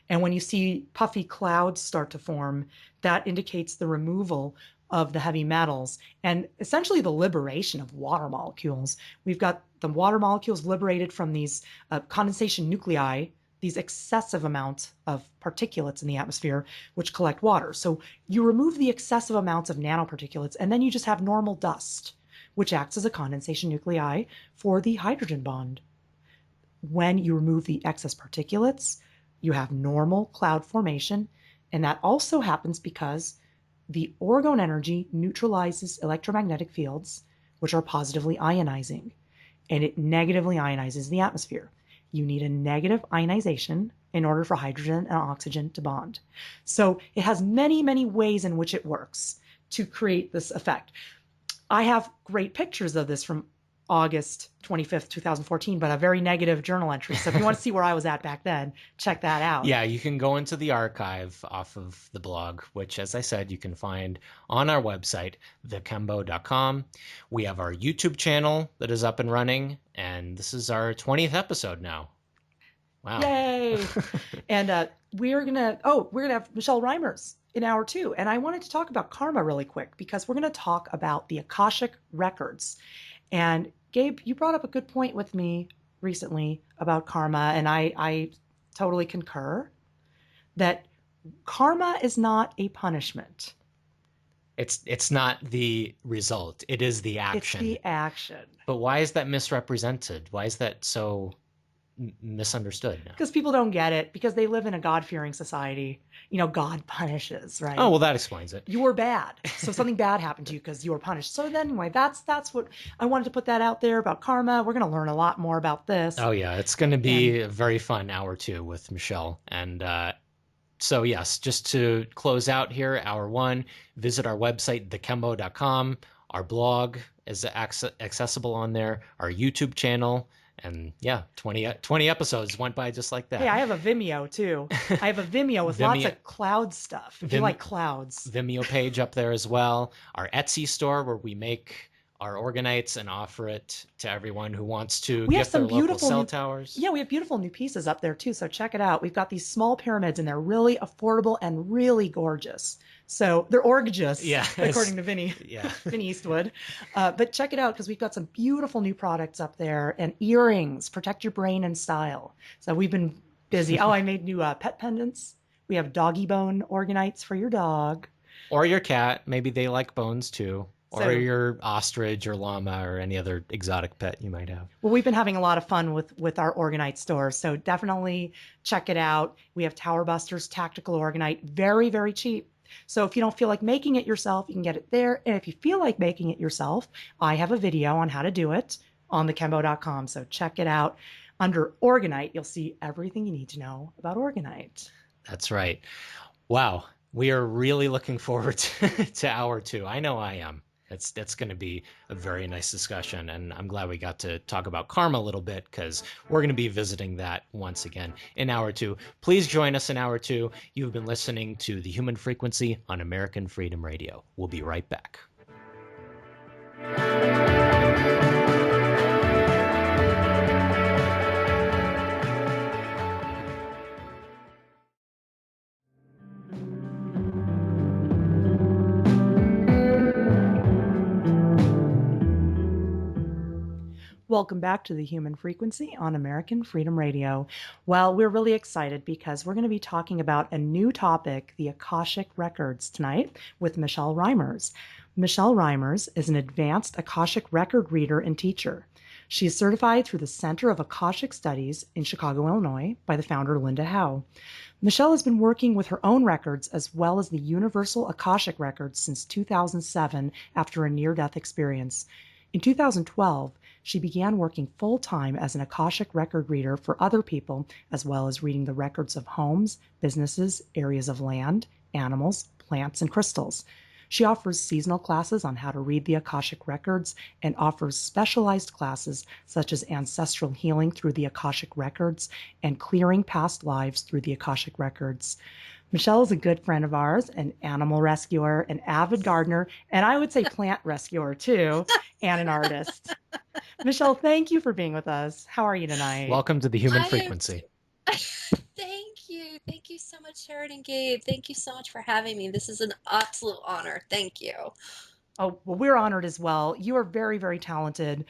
And when you see puffy clouds start to form, that indicates the removal of the heavy metals and essentially the liberation of water molecules. We've got the water molecules liberated from these condensation nuclei, these excessive amounts of particulates in the atmosphere, which collect water. So you remove the excessive amounts of nanoparticulates, and then you just have normal dust, which acts as a condensation nuclei for the hydrogen bond. When you remove the excess particulates, you have normal cloud formation, and that also happens because the orgone energy neutralizes electromagnetic fields, which are positively ionizing, and it negatively ionizes the atmosphere. You need a negative ionization in order for hydrogen and oxygen to bond. So it has many, many ways in which it works to create this effect. I have great pictures of this from August 25th, 2014, but a very negative journal entry. So if you want to see where I was at back then, check that out. Yeah, you can go into the archive off of the blog, which, as I said, you can find on our website, thekembo.com. We have our YouTube channel that is up and running, and this is our 20th episode now. Wow. Yay. And we're gonna have Michelle Reimers in hour 2. And I wanted to talk about karma really quick, because we're going to talk about the Akashic Records. And Gabe, you brought up a good point with me recently about karma, and I totally concur that karma is not a punishment. It's not the result. It is the action. It's the action. But why is that misrepresented? Why is that so misunderstood now? Because people don't get it, because they live in a God-fearing society. You know, God punishes, right? Oh, well, that explains it. You were bad, so something bad happened to you because you were punished. So then, anyway, that's what I wanted to put that out there about karma. We're going to learn a lot more about this. Oh yeah, it's going to be a very fun hour 2 with Michelle. And so yes, just to close out here, hour 1, visit our website, thekembo.com. Our blog is accessible on there. Our YouTube channel. And yeah, 20 episodes went by just like that. Hey, I have a Vimeo too. I have a Vimeo with lots of cloud stuff. If you like clouds. Vimeo page up there as well. Our Etsy store where we make our organites and offer it to everyone who wants to get their local cell towers. Yeah, we have beautiful new pieces up there too. So check it out. We've got these small pyramids and they're really affordable and really gorgeous. So they're gorgeous, yeah, according to Vinny. Yeah, Vinny Eastwood. But check it out, because we've got some beautiful new products up there, and earrings. Protect your brain and style. So we've been busy. Oh, I made new pet pendants. We have doggy bone organites for your dog or your cat. Maybe they like bones too. Or your ostrich or llama or any other exotic pet you might have. Well, we've been having a lot of fun with our organite store, so definitely check it out. We have Tower Busters Tactical Organite, very, very cheap. So if you don't feel like making it yourself, you can get it there. And if you feel like making it yourself, I have a video on how to do it on thekembo.com. So check it out. Under Organite, you'll see everything you need to know about Organite. That's right. Wow. We are really looking forward to hour 2. I know I am. That's going to be a very nice discussion, and I'm glad we got to talk about karma a little bit, because we're going to be visiting that once again in hour 2. Please join us in hour 2. You've been listening to The Human Frequency on American Freedom Radio. We'll be right back. Welcome back to the Human Frequency on American Freedom Radio. Well, we're really excited because we're going to be talking about a new topic, the Akashic Records, tonight with Michelle Reimers. Michelle Reimers is an advanced Akashic record reader and teacher. She is certified through the Center of Akashic Studies in Chicago, Illinois, by the founder Linda Howe. Michelle has been working with her own records as well as the Universal Akashic Records since 2007 after a near-death experience. In 2012, she began working full-time as an Akashic record reader for other people, as well as reading the records of homes, businesses, areas of land, animals, plants, and crystals. She offers seasonal classes on how to read the Akashic records and offers specialized classes such as ancestral healing through the Akashic records and clearing past lives through the Akashic records. Michelle is a good friend of ours, an animal rescuer, an avid gardener, and I would say plant rescuer too, and an artist. Michelle, thank you for being with us. How are you tonight? Welcome to the human I am frequency. too. Thank you. Thank you so much, Sharon and Gabe. Thank you so much for having me. This is an absolute honor. Thank you. Oh, well, we're honored as well. You are very, very talented,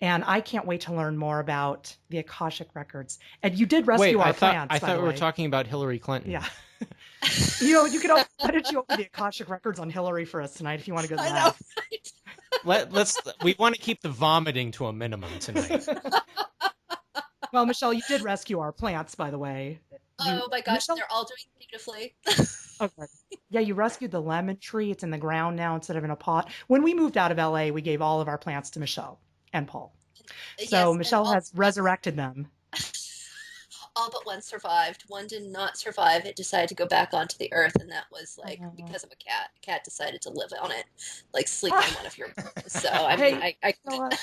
and I can't wait to learn more about the Akashic records. And you did Wait, rescue I our thought plants, I by thought the we were way. talking about Hillary Clinton. Yeah. Why don't you open the Akashic records on Hillary for us tonight if you want a good I know, laugh? right? We want to keep the vomiting to a minimum tonight. Well, Michelle, you did rescue our plants, by the way. Oh my gosh, Michelle, they're all doing beautifully. okay. Yeah, you rescued the lemon tree. It's in the ground now instead of in a pot. When we moved out of LA, we gave all of our plants to Michelle and Paul. So Yes, and Michelle has resurrected them. all but one survived. One did not survive. It decided to go back onto the earth, and that was like Oh. because of a cat. A cat decided to live on it, like sleep on one of your. So I mean, Hey, I you know what?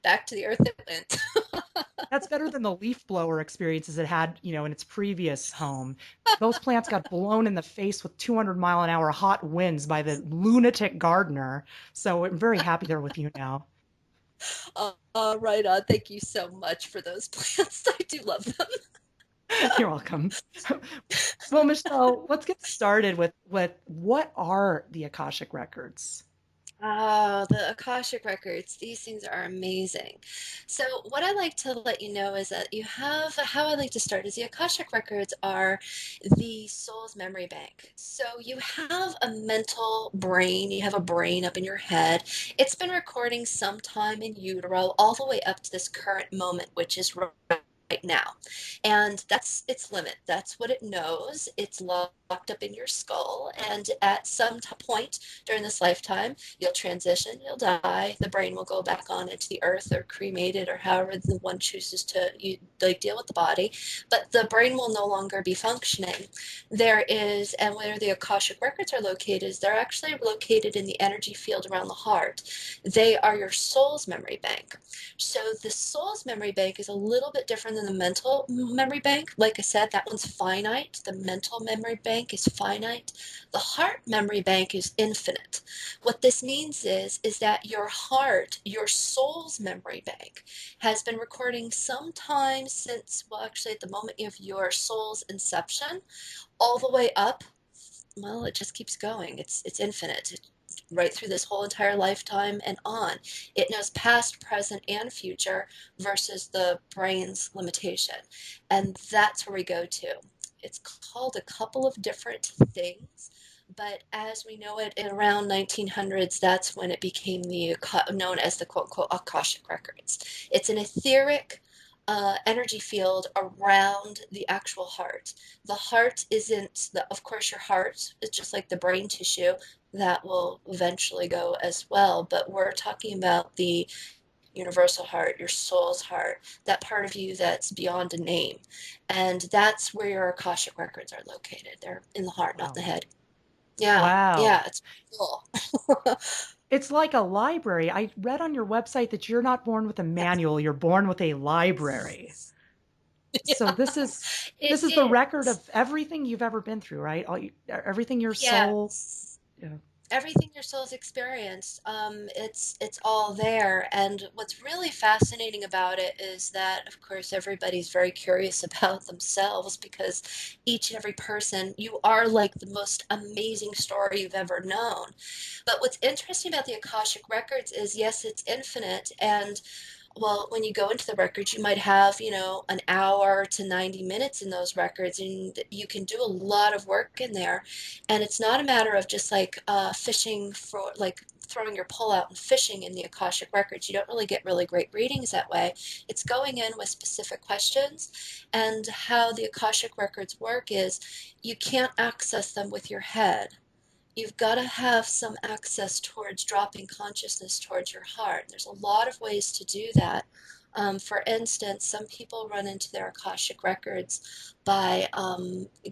back to the earth it went. That's better than the leaf blower experiences it had, in its previous home. Those plants got blown in the face with 200-mile-an-hour hot winds by the lunatic gardener. So I'm very happy they're with you now. Right on. Thank you so much for those plants. I do love them. You're welcome. Well, Michelle, let's get started with what are the Akashic records? Oh, the Akashic Records. These things are amazing. So, what I like to let you know is that you have how I like to start is the Akashic Records are the soul's memory bank. So, you have a mental brain, you have a brain up in your head. It's been recording sometime in utero all the way up to this current moment, which is right now. And that's its limit. That's what it knows. It's locked up in your skull. And at some point during this lifetime, you'll transition, you'll die. The brain will go back on into the earth or cremated or however the one chooses to like deal with the body. But the brain will no longer be functioning. There is, and where the Akashic records are located, is they're actually located in the energy field around the heart. They are your soul's memory bank. So the soul's memory bank is a little bit different than the mental memory bank. Like I said, that one's finite. The mental memory bank is finite. The heart memory bank is infinite. What this means is that your heart, your soul's memory bank, has been recording sometime since, well, actually at the moment of your soul's inception, all the way up. Well, it just keeps going. It's infinite right through this whole entire lifetime and on. It knows past, present, and future versus the brain's limitation. And that's where we go to. It's called a couple of different things, but as we know it in around 1900s, that's when it became the known as the quote unquote Akashic Records. It's an etheric energy field around the actual heart. The heart isn't the, of course, your heart is just like the brain tissue that will eventually go as well. But we're talking about the universal heart, your soul's heart, that part of you that's beyond a name. And that's where your Akashic records are located. They're in the heart, not Wow. the head. Yeah, Wow. yeah, it's cool. It's like a library. I read on your website that you're not born with a manual, you're born with a library. So Yeah, this is the it record is. of everything you've ever been through, right? Everything your soul. Yes. Yeah. Everything your soul's experienced, it's all there. And what's really fascinating about it is that, of course, everybody's very curious about themselves because each and every person, you are like the most amazing story you've ever known. But what's interesting about the Akashic Records is, yes, it's infinite, and Well, when you go into the records, you might have, an hour to 90 minutes in those records, and you can do a lot of work in there. And it's not a matter of just like fishing for, like throwing your pole out and fishing in the Akashic records. You don't really get really great readings that way. It's going in with specific questions. And how the Akashic records work is you can't access them with your head. You've got to have some access towards dropping consciousness towards your heart. There's a lot of ways to do that. For instance, some people run into their Akashic records by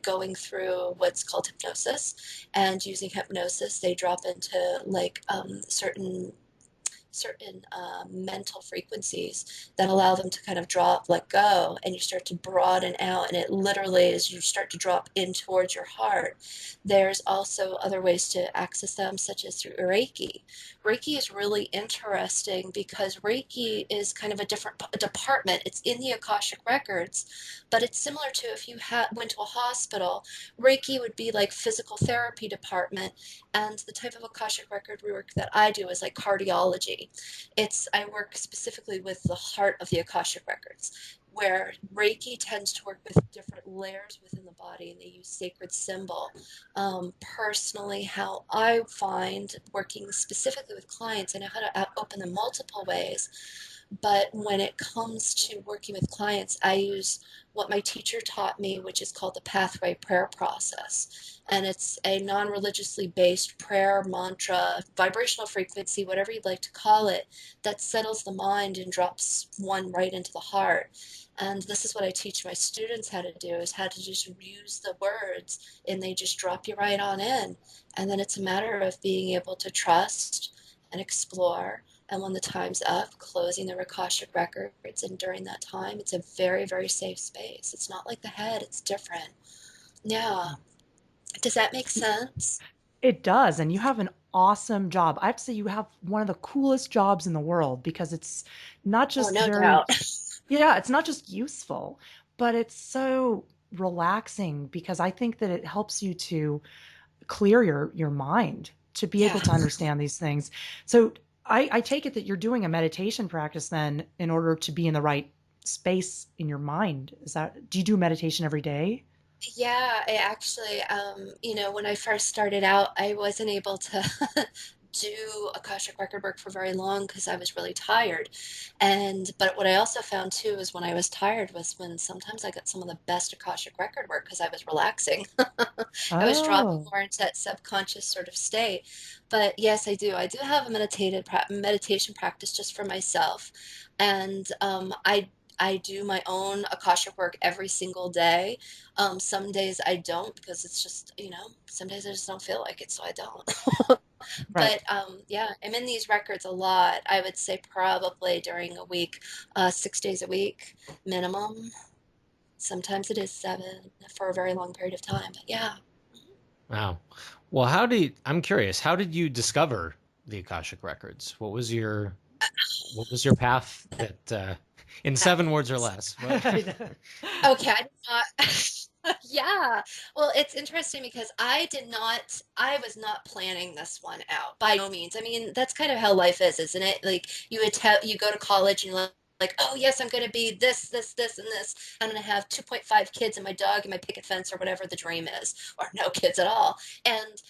going through what's called hypnosis, and using hypnosis, they drop into like certain mental frequencies that allow them to kind of drop, let go, and you start to broaden out. And it literally is you start to drop in towards your heart. There's also other ways to access them, such as through Reiki. Reiki is really interesting because Reiki is kind of a different department. It's in the Akashic records, but it's similar to if you went to a hospital. Reiki would be like physical therapy department, and the type of Akashic record work that I do is like cardiology. I work specifically with the heart of the Akashic records, where Reiki tends to work with different layers within the body, and they use sacred symbol. Personally, how I find working specifically with clients, I know how to open them multiple ways, but when it comes to working with clients, I use what my teacher taught me, which is called the pathway prayer process. And it's a non religiously based prayer, mantra, vibrational frequency, whatever you'd like to call it, that settles the mind and drops one right into the heart. And this is what I teach my students how to do, is how to just use the words, and they just drop you right on in. And then it's a matter of being able to trust and explore, and when the time's up, closing the Akashic records. And during that time, it's a very, very safe space. It's not like the head, it's different. Yeah. Does that make sense? It does. And you have an awesome job. I have to say, you have one of the coolest jobs in the world because it's not Oh, just no very, doubt. yeah, it's not just useful, but it's so relaxing because I think that it helps you to clear your mind to be Yeah. able to understand these things. So I take it that you're doing a meditation practice then in order to be in the right space in your mind. Is that, do you do meditation every day? Yeah, I actually, when I first started out, I wasn't able to do Akashic record work for very long because I was really tired. But what I also found too is when I was tired was when sometimes I got some of the best Akashic record work because I was relaxing. I was dropping Oh, more into that subconscious sort of state. But yes, I do. I do have a meditation practice just for myself, and I do my own Akashic work every single day. Some days I don't because it's just, some days I just don't feel like it, so I don't. right. But yeah, I'm in these records a lot. I would say probably during a week, 6 days a week minimum. Sometimes it is seven for a very long period of time. But yeah. Wow. Well, I'm curious, how did you discover the Akashic records? What was your path that in 7 words or less? What? I know. Okay, I did not. Yeah. Well, it's interesting because I was not planning this one out by no means. I mean, that's kind of how life is, isn't it? Like you go to college and you're like, oh yes, I'm going to be this, this, this, and this. I'm going to have 2.5 kids and my dog and my picket fence or whatever the dream is, or no kids at all. And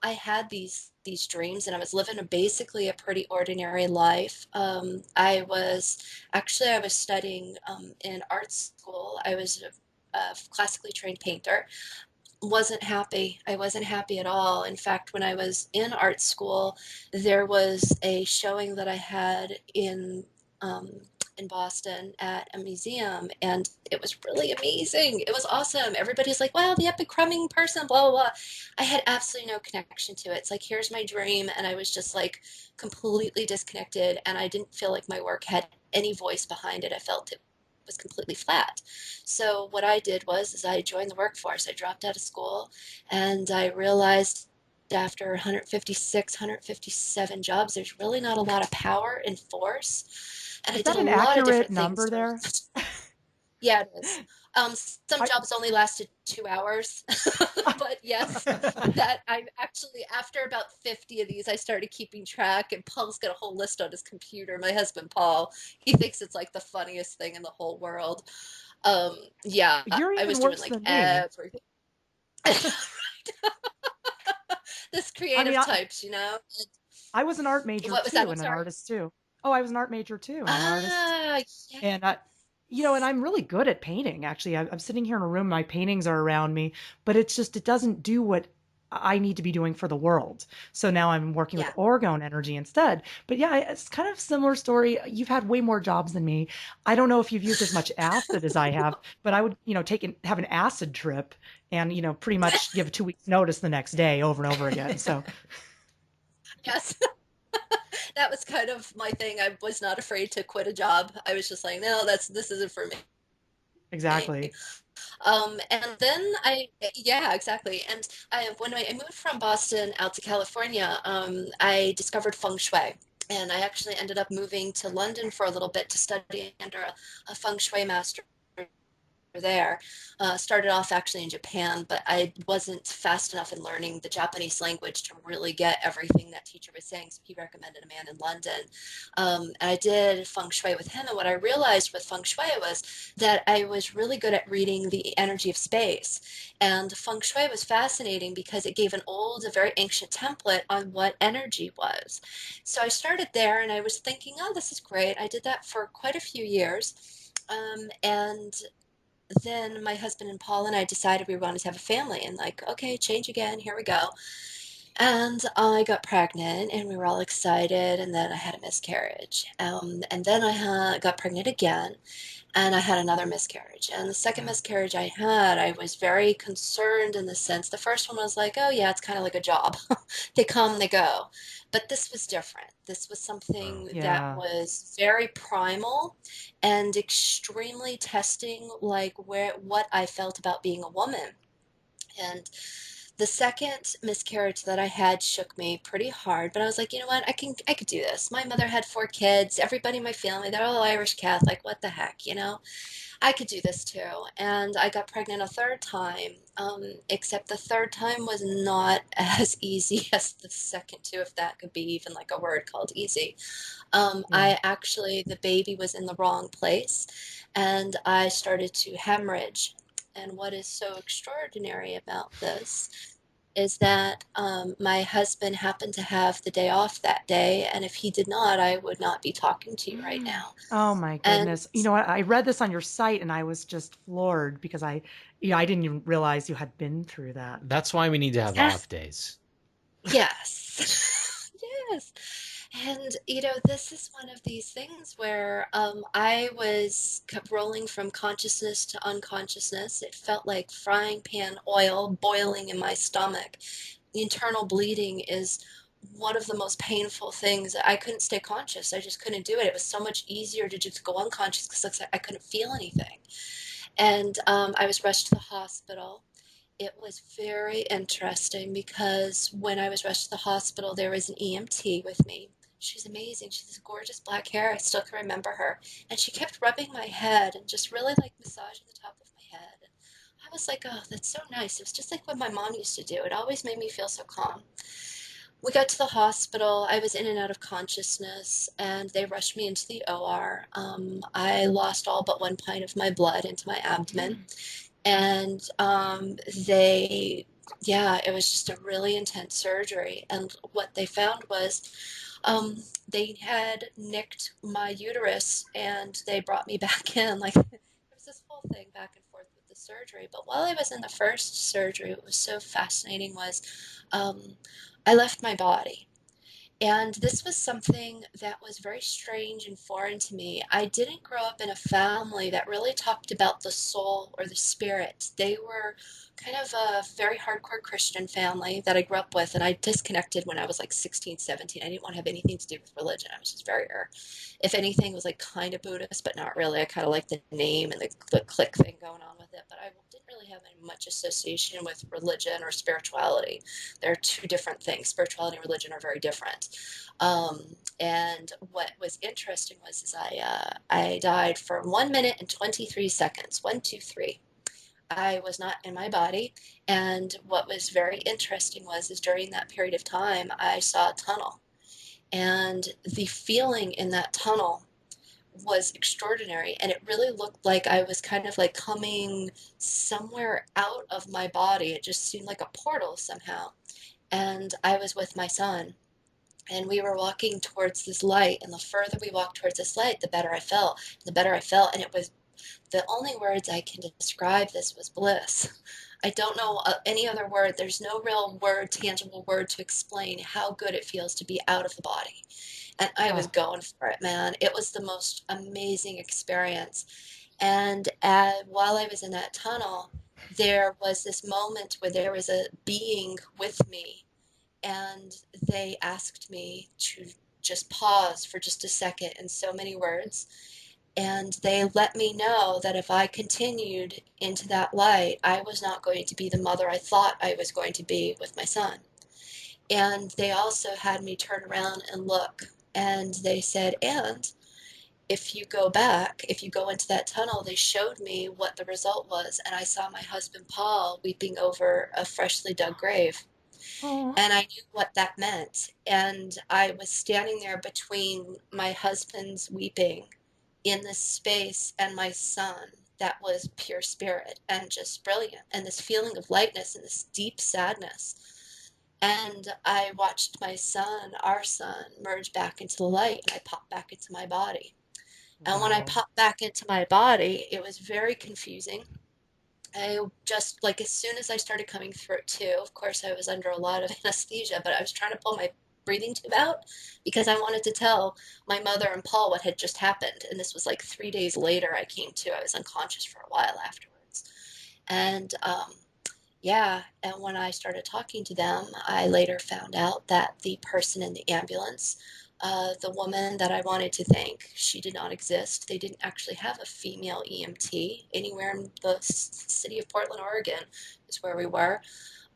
I had these dreams, and I was living basically a pretty ordinary life. I was studying in art school. I was a classically trained painter. Wasn't happy. I wasn't happy at all. In fact, when I was in art school, there was a showing that I had um, in Boston at a museum, and it was really amazing. It was awesome. Everybody's like, "Wow, the epic crumbing person," blah blah blah. I had absolutely no connection to it. It's like, here's my dream, and I was just like completely disconnected, and I didn't feel like my work had any voice behind it. I felt it was completely flat. So what I did is I joined the workforce. I dropped out of school, and I realized after 156, 157 jobs, there's really not a lot of power and force. And I Is did that a an lot of accurate different things number for, there? yeah, it is. Some I jobs only lasted 2 hours, but yes, that I'm actually after about 50 of these, I started keeping track, and Paul's got a whole list on his computer. My husband Paul, he thinks it's like the funniest thing in the whole world. Um, yeah, You're I even was doing worse like than me. everything. This I mean, creative types, you know? I was an art major What was that? too I'm and an sorry. artist too. Oh, I was an art major too and an artist. Ah, And and I'm really good at painting. Actually, I'm sitting here in a room, my paintings are around me, but it's just, it doesn't do what I need to be doing for the world. So now I'm working with yeah. orgone energy instead. But yeah, it's kind of similar story. You've had way more jobs than me. I don't know if you've used as much acid as I have, but I would, have an acid trip and, pretty much give 2 weeks notice the next day over and over again. So Yes. That was kind of my thing. I was not afraid to quit a job. I was just like, no, this isn't for me. exactly. And then yeah, exactly. And when I moved from Boston out to California, I discovered feng shui. And I actually ended up moving to London for a little bit to study under a feng shui master there. Started off actually in Japan, but I wasn't fast enough in learning the Japanese language to really get everything that teacher was saying. So he recommended a man in London. And I did feng shui with him. And what I realized with feng shui was that I was really good at reading the energy of space. And feng shui was fascinating because it gave an old, a very ancient template on what energy was. So I started there and I was thinking, oh, this is great. I did that for quite a few years. And then my husband and Paul and I decided we wanted to have a family and like, okay, change again, here we go. And I got pregnant and we were all excited and then I had a miscarriage. And then got pregnant again and I had another miscarriage. And the second Yeah. miscarriage I had, I was very concerned in the sense the first one was like, oh, yeah, it's kind of like a job. They come, they go. But this was different. This was Wow. something that Yeah. was very primal and extremely testing, like what I felt about being a woman. And the second miscarriage that I had shook me pretty hard, but I was like, you know what? I could do this. My mother had 4 kids. Everybody in my family, they're all Irish Catholic. What the heck, you know? I could do this too. And I got pregnant a third time, except the third time was not as easy as the second two, if that could be even like a word called easy. Yeah. The baby was in the wrong place and I started to hemorrhage. And what is so extraordinary about this is that my husband happened to have the day off that day. And if he did not, I would not be talking to you right Mm. now. Oh my And goodness. You know what? I read this on your site and I was just floored because I didn't even realize you had been through that. That's why we need to have yes, off days. yes, yes. And, this is one of these things where I was kept rolling from consciousness to unconsciousness. It felt like frying pan oil boiling in my stomach. The internal bleeding is one of the most painful things. I couldn't stay conscious. I just couldn't do it. It was so much easier to just go unconscious because I couldn't feel anything. And I was rushed to the hospital. It was very interesting because when I was rushed to the hospital, there was an EMT with me. She's amazing. She has gorgeous black hair. I still can remember her. And she kept rubbing my head and just really like massaging the top of my head. And I was like, oh, that's so nice. It was just like what my mom used to do. It always made me feel so calm. We got to the hospital. I was in and out of consciousness, and they rushed me into the OR. I lost all but 1 pint of my blood into my abdomen. And yeah, it was just a really intense surgery. And what they found was they had nicked my uterus and they brought me back in. Like, there was this whole thing back and forth with the surgery. But while I was in the first surgery, what was so fascinating was um, I left my body. And this was something that was very strange and foreign to me. I didn't grow up in a family that really talked about the soul or the spirit. They were kind of a very hardcore Christian family that I grew up with, and I disconnected when I was like 16, 17. I didn't want to have anything to do with religion. I was just very, if anything, was like kind of Buddhist, but not really. I kind of liked the name and the clique thing going on with it, but I didn't really have any much association with religion or spirituality. They're two different things. Spirituality and religion are very different. Um, and what was interesting was is I died for 1 minute and 23 seconds. 1, 2, 3. I was not in my body. And what was very interesting was is during that period of time, I saw a tunnel. And the feeling in that tunnel was extraordinary. And it really looked like I was kind of like coming somewhere out of my body. It just seemed like a portal somehow. And I was with my son. And we were walking towards this light. And the further we walked towards this light, the better I felt. The better I felt. And it was the only words I can describe this was bliss. I don't know any other word. There's no real word, tangible word to explain how good it feels to be out of the body. And I was Oh, going for it, man. It was the most amazing experience. And while I was in that tunnel, there was this moment where there was a being with me, and they asked me to just pause for just a second in so many words. And they let me know that if I continued into that light, I was not going to be the mother I thought I was going to be with my son. And they also had me turn around and look. And they said, and if you go back, if you go into that tunnel, they showed me what the result was. And I saw my husband Paul weeping over a freshly dug grave. oh, And I knew what that meant. And I was standing there between my husband's weeping in this space and my son that was pure spirit and just brilliant, and this feeling of lightness and this deep sadness. And I watched my son, our son, merge back into the light, and I popped back into my body. And when I wow. popped back into my body, it was very confusing. I just, like, as soon as I started coming through it too, of course, I was under a lot of anesthesia, but I was trying to pull my breathing tube out because I wanted to tell my mother and Paul what had just happened. And this was like 3 days later I came to. I was unconscious for a while afterwards. And yeah, and when I started talking to them, I later found out that the person in the ambulance, the woman that I wanted to thank, she did not exist. They didn't actually have a female EMT anywhere in the city of Portland, Oregon, is where we were.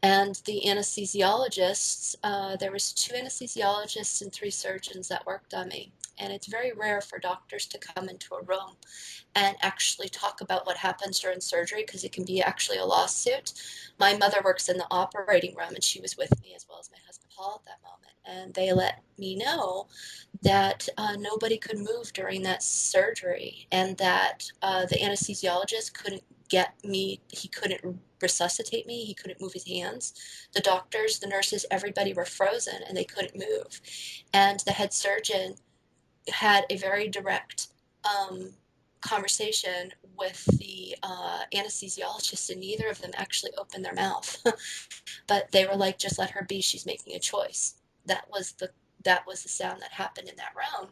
And the anesthesiologists, there was two anesthesiologists and three surgeons that worked on me. And it's very rare for doctors to come into a room and actually talk about what happens during surgery because it can be actually a lawsuit. My mother works in the operating room and she was with me as well as my husband Paul at that moment. And they let me know that nobody could move during that surgery and that the anesthesiologist couldn't get me, he couldn't resuscitate me, he couldn't move his hands. The doctors, the nurses, everybody were frozen and they couldn't move. And the head surgeon had a very direct conversation with the anesthesiologist, and neither of them actually opened their mouth. But they were like, "Just let her be. She's making a choice." That was the sound that happened in that room.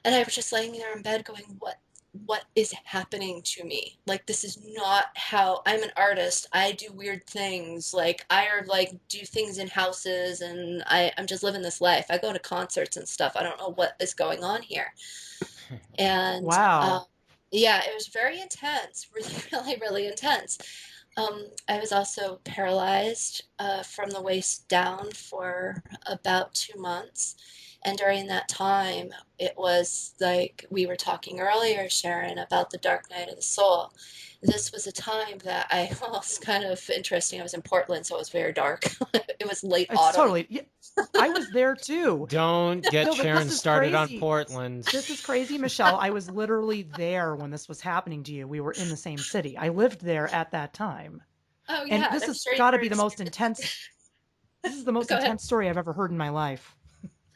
And I was just laying there in bed, going, "What is happening to me? Like, this is not how I'm an artist. I do weird things. Like, I are like do things in houses, and I'm just living this life. I go to concerts and stuff. I don't know what is going on here." And Wow. yeah, it was very intense, really, really, really intense. I was also paralyzed from the waist down for about 2 months. And during that time, it was like we were talking earlier, Sharon, about the dark night of the soul. This was a time that well, it's kind of interesting. I was in Portland, so it was very dark. It was late It's autumn. totally, yeah, I was there too. Don't get No, but this Sharon is started on crazy. Portland. This is crazy, Michelle. I was literally there when this was happening to you. We were in the same city. I lived there at that time. Oh, And yeah, this I'm has sure you got to were be the most experiencing. intense. This is the most Go ahead. intense story I've ever heard in my life.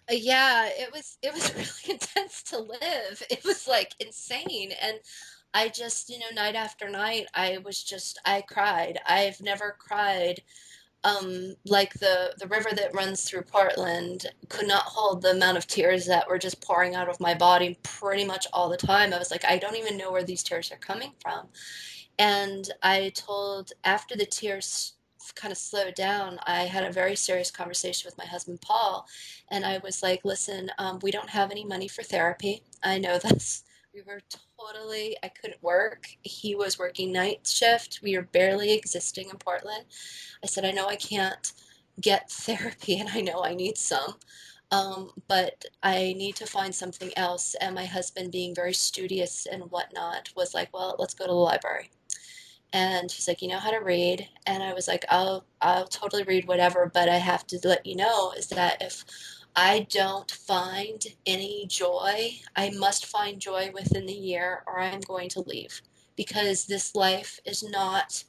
Yeah, it was really intense to live. It was like insane. And I just, night after night, I cried. I've never cried like the river that runs through Portland could not hold the amount of tears that were just pouring out of my body pretty much all the time. I was like, I don't even know where these tears are coming from. And I told, after the tears kind of slowed down, I had a very serious conversation with my husband, Paul. And I was like, listen, we don't have any money for therapy. I know this. We were totally, I couldn't work. He was working night shift. We were barely existing in Portland. I said, I know I can't get therapy and I know I need some. But I need to find something else. And my husband, being very studious and whatnot, was like, well, let's go to the library. And he's like, you know how to read? And I was like, I'll totally read whatever, but I have to let you know is that if I don't find any joy, I must find joy within the year or I'm going to leave because this life is not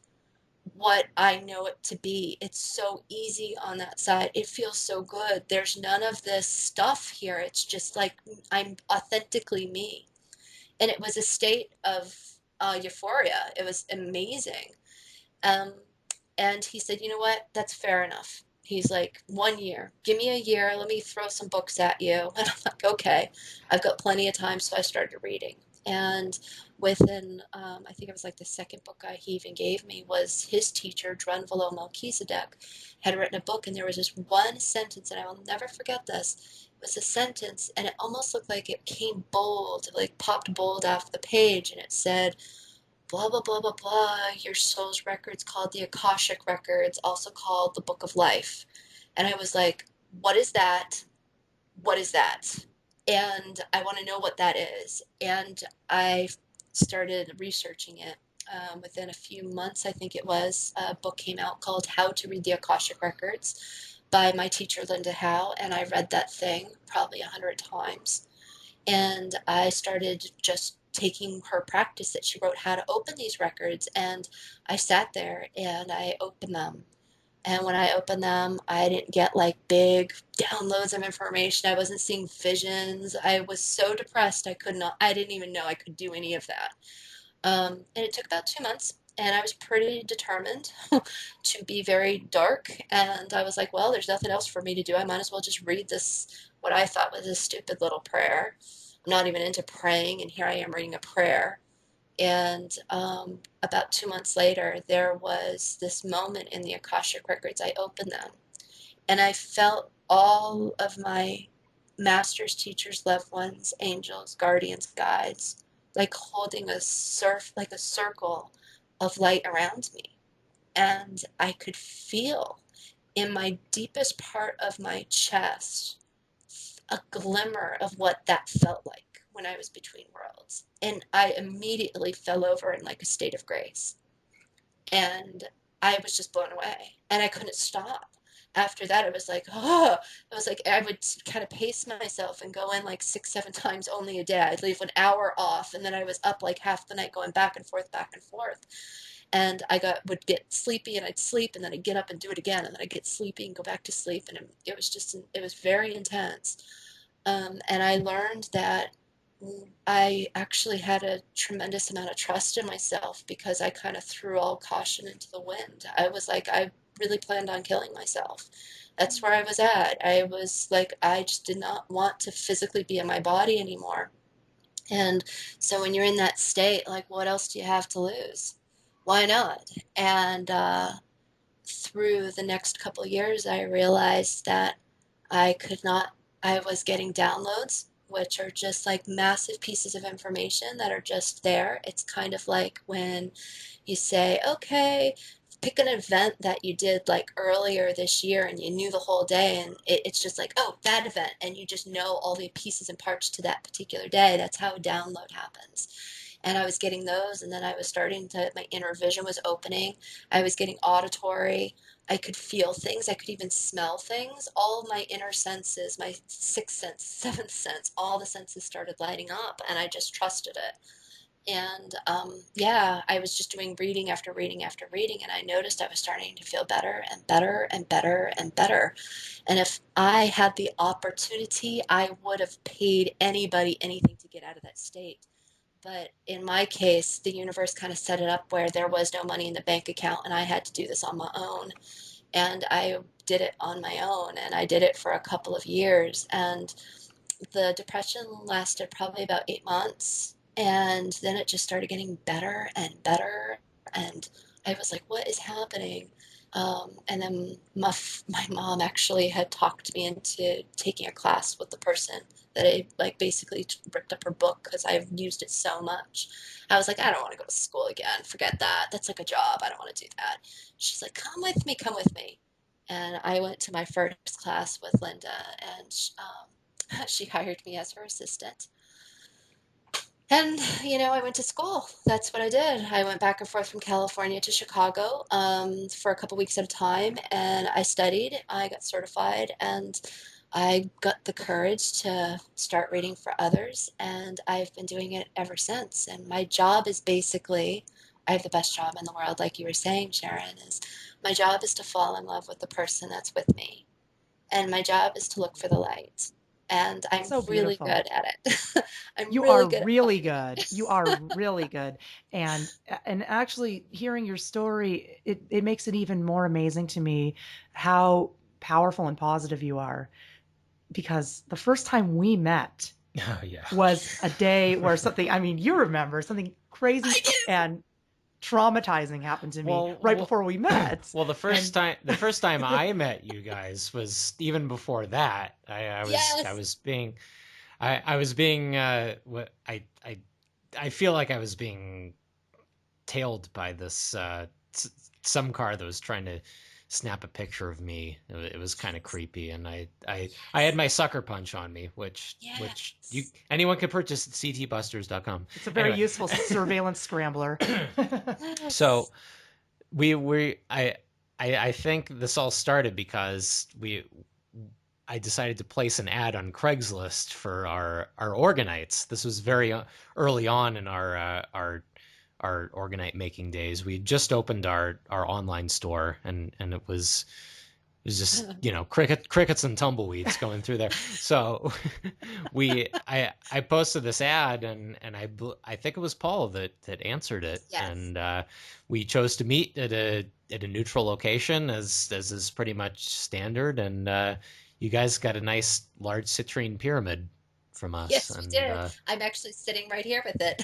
what I know it to be. It's so easy on that side. It feels so good. There's none of this stuff here. It's just like I'm authentically me. And it was a state of euphoria. It was amazing. Um, and he said, you know what? That's fair enough. He's like, 1 year. Give me a year. Let me throw some books at you. And I'm like, okay. I've got plenty of time. So I started reading. And within, I think it was like the second book he even gave me was his teacher, Drunvalo Melchizedek, had written a book. And there was this one sentence, and I will never forget this. It was a sentence, and it almost looked like it came bold, like popped bold off the page. And it said, blah blah blah blah blah, your soul's records called the Akashic Records, also called the Book of Life. And I was like, what is that? What is that? And I want to know what that is. And I started researching it. Within a few months, I think it was, a book came out called How to Read the Akashic Records by my teacher, Linda Howe. And I read that thing probably 100 times. And I started just taking her practice that she wrote how to open these records. And I sat there and I opened them. And when I opened them, I didn't get like big downloads of information. I wasn't seeing visions. I was so depressed. I could not, I didn't even know I could do any of that. And it took about 2 months. And I was pretty determined to be very dark. And I was like, well, there's nothing else for me to do. I might as well just read this, what I thought was a stupid little prayer. I'm not even into praying. And here I am reading a prayer. And about 2 months later, there was this moment in the Akashic Records. I opened them and I felt all of my masters, teachers, loved ones, angels, guardians, guides, like holding a like a circle of light around me. And I could feel in my deepest part of my chest a glimmer of what that felt like when I was between worlds. And I immediately fell over in like a state of grace. And I was just blown away and I couldn't stop. After that, it was like, oh, it was like I would kind of pace myself and go in like 6, 7 times only a day. I'd leave an hour off and then I was up like half the night going back and forth, back and forth. And would get sleepy and I'd sleep and then I'd get up and do it again and then I'd get sleepy and go back to sleep. And it was just, it was very intense. And I learned that I actually had a tremendous amount of trust in myself because I kind of threw all caution into the wind. I was like, I really planned on killing myself. That's where I was at. I was like, I just did not want to physically be in my body anymore. And so when you're in that state, like, what else do you have to lose? Why not? And through the next couple of years, I realized that I could not, I was getting downloads, which are just like massive pieces of information that are just there. It's kind of like when you say, okay, pick an event that you did like earlier this year and you knew the whole day, and it's just like, oh, that event, and you just know all the pieces and parts to that particular day. That's how a download happens. And I was getting those, and then I was starting to, my inner vision was opening. I was getting auditory. I could feel things. I could even smell things. All of my inner senses, my sixth sense, seventh sense, all the senses started lighting up, and I just trusted it. And yeah, I was just doing reading after reading after reading, and I noticed I was starting to feel better and better and better and better. And if I had the opportunity, I would have paid anybody anything to get out of that state. But in my case, the universe kind of set it up where there was no money in the bank account, and I had to do this on my own. And I did it on my own, and I did it for a couple of years. And the depression lasted probably about 8 months. And then it just started getting better and better. And I was like, what is happening? And then my mom actually had talked me into taking a class with the person that I like basically ripped up her book because I've used it so much. I was like, I don't want to go to school again. Forget that. That's like a job. I don't want to do that. She's like, come with me, come with me. And I went to my first class with Linda, and she hired me as her assistant. And, I went to school. That's what I did. I went back and forth from California to Chicago for a couple weeks at a time, and I studied. I got certified, and I got the courage to start reading for others, and I've been doing it ever since. And my job is basically, I have the best job in the world, like you were saying, Sharon, is my job is to fall in love with the person that's with me, and my job is to look for the light. And That's I'm so really beautiful. good at it. I'm You really are good at really finding good. it. You are really good. And actually hearing your story, it makes it even more amazing to me how powerful and positive you are. Because the first time we met Oh yeah. was a day where something, I mean, you remember something crazy I do. and traumatizing happened to me Well, right before we met. well, And the first time I met you guys was even before that. I Yes. was being, I was being, what I feel like I was being tailed by this some car that was trying to snap a picture of me. It was kind of creepy, and I had my sucker punch on me, which you Yes. anyone can purchase at ctbusters.com. it's a very Anyway, useful surveillance scrambler. so Yes. I think this all started because we I decided to place an ad on Craigslist for our organites. This was very early on in our organite making days. We had just opened our online store, and it was just crickets and tumbleweeds going through there. So I posted this ad, and I think it was Paul that answered it, Yes. and we chose to meet at a neutral location as is pretty much standard, and you guys got a nice large citrine pyramid from us, Yes, we and did. I'm actually sitting right here with it.